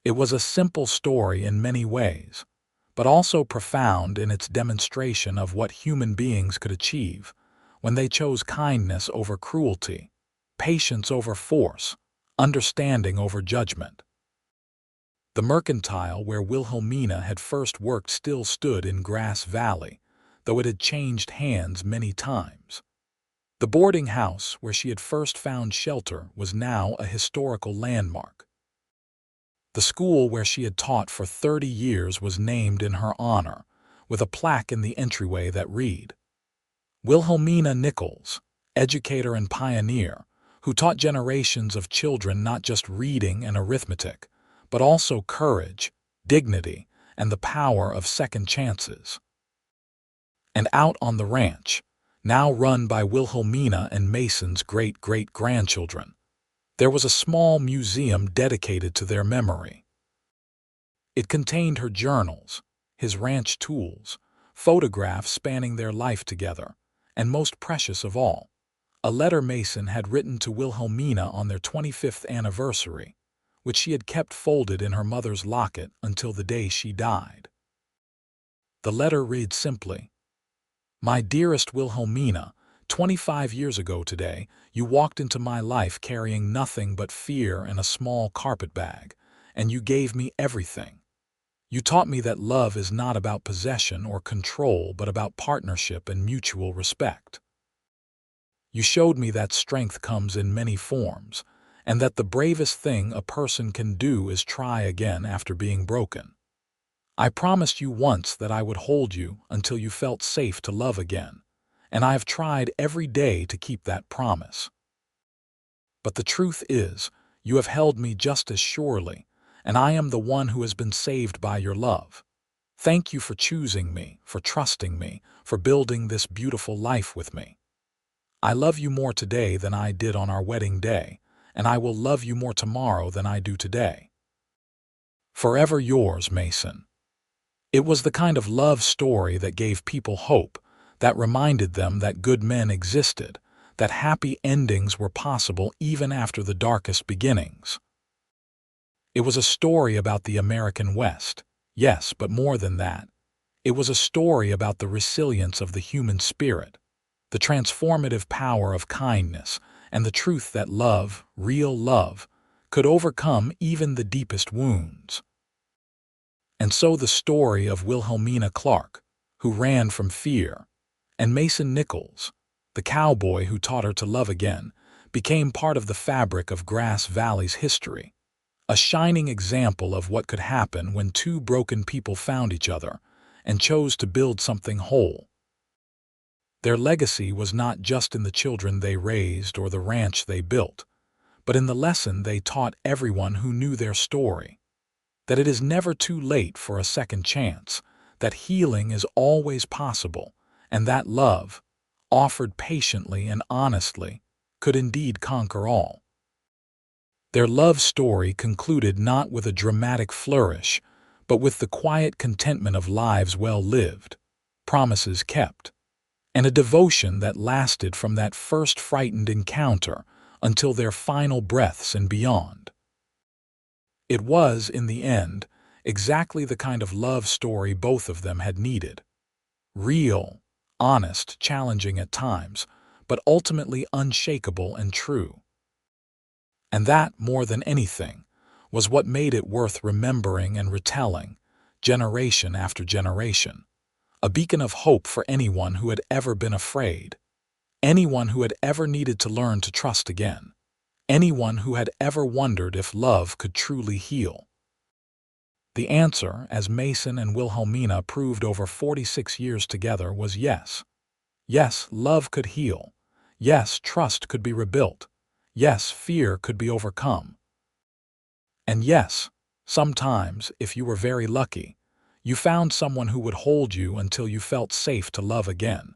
It was a simple story in many ways, but also profound in its demonstration of what human beings could achieve when they chose kindness over cruelty, patience over force, understanding over judgment. The mercantile where Wilhelmina had first worked still stood in Grass Valley, though it had changed hands many times. The boarding house where she had first found shelter was now a historical landmark. The school where she had taught for 30 years was named in her honor, with a plaque in the entryway that read, Wilhelmina Nichols, educator and pioneer, who taught generations of children not just reading and arithmetic, but also courage, dignity, and the power of second chances. And out on the ranch, now run by Wilhelmina and Mason's great-great-grandchildren, there was a small museum dedicated to their memory. It contained her journals, his ranch tools, photographs spanning their life together, and most precious of all, a letter Mason had written to Wilhelmina on their 25th anniversary, which she had kept folded in her mother's locket until the day she died. The letter read simply, "My dearest Wilhelmina, 25 years ago today, you walked into my life carrying nothing but fear and a small carpet bag, and you gave me everything. You taught me that love is not about possession or control, but about partnership and mutual respect. You showed me that strength comes in many forms, and that the bravest thing a person can do is try again after being broken. I promised you once that I would hold you until you felt safe to love again, and I have tried every day to keep that promise. But the truth is, you have held me just as surely, and I am the one who has been saved by your love. Thank you for choosing me, for trusting me, for building this beautiful life with me. I love you more today than I did on our wedding day, and I will love you more tomorrow than I do today. Forever yours, Mason." It was the kind of love story that gave people hope, that reminded them that good men existed, that happy endings were possible even after the darkest beginnings. It was a story about the American West, yes, but more than that. It was a story about the resilience of the human spirit, the transformative power of kindness, and the truth that love, real love, could overcome even the deepest wounds. And so the story of Wilhelmina Clarke, who ran from fear, and Mason Nichols, the cowboy who taught her to love again, became part of the fabric of Grass Valley's history, a shining example of what could happen when two broken people found each other and chose to build something whole. Their legacy was not just in the children they raised or the ranch they built, but in the lesson they taught everyone who knew their story, that it is never too late for a second chance, that healing is always possible, and that love, offered patiently and honestly, could indeed conquer all. Their love story concluded not with a dramatic flourish, but with the quiet contentment of lives well lived, promises kept, and a devotion that lasted from that first frightened encounter until their final breaths and beyond. It was, in the end, exactly the kind of love story both of them had needed. Real, honest, challenging at times, but ultimately unshakable and true. And that, more than anything, was what made it worth remembering and retelling, generation after generation. A beacon of hope for anyone who had ever been afraid, anyone who had ever needed to learn to trust again, anyone who had ever wondered if love could truly heal. The answer, as Mason and Wilhelmina proved over 46 years together, was yes. Yes, love could heal. Yes, trust could be rebuilt. Yes, fear could be overcome. And yes, sometimes, if you were very lucky, you found someone who would hold you until you felt safe to love again,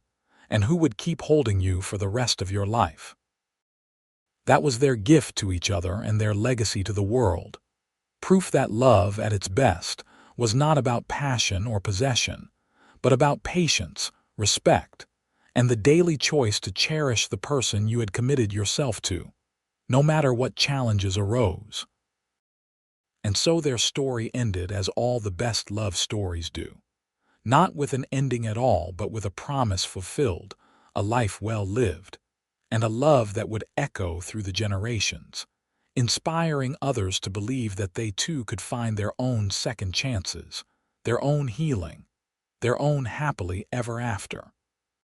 and who would keep holding you for the rest of your life. That was their gift to each other and their legacy to the world. Proof that love, at its best, was not about passion or possession, but about patience, respect, and the daily choice to cherish the person you had committed yourself to, no matter what challenges arose. And so their story ended as all the best love stories do. Not with an ending at all, but with a promise fulfilled, a life well lived, and a love that would echo through the generations, inspiring others to believe that they too could find their own second chances, their own healing, their own happily ever after.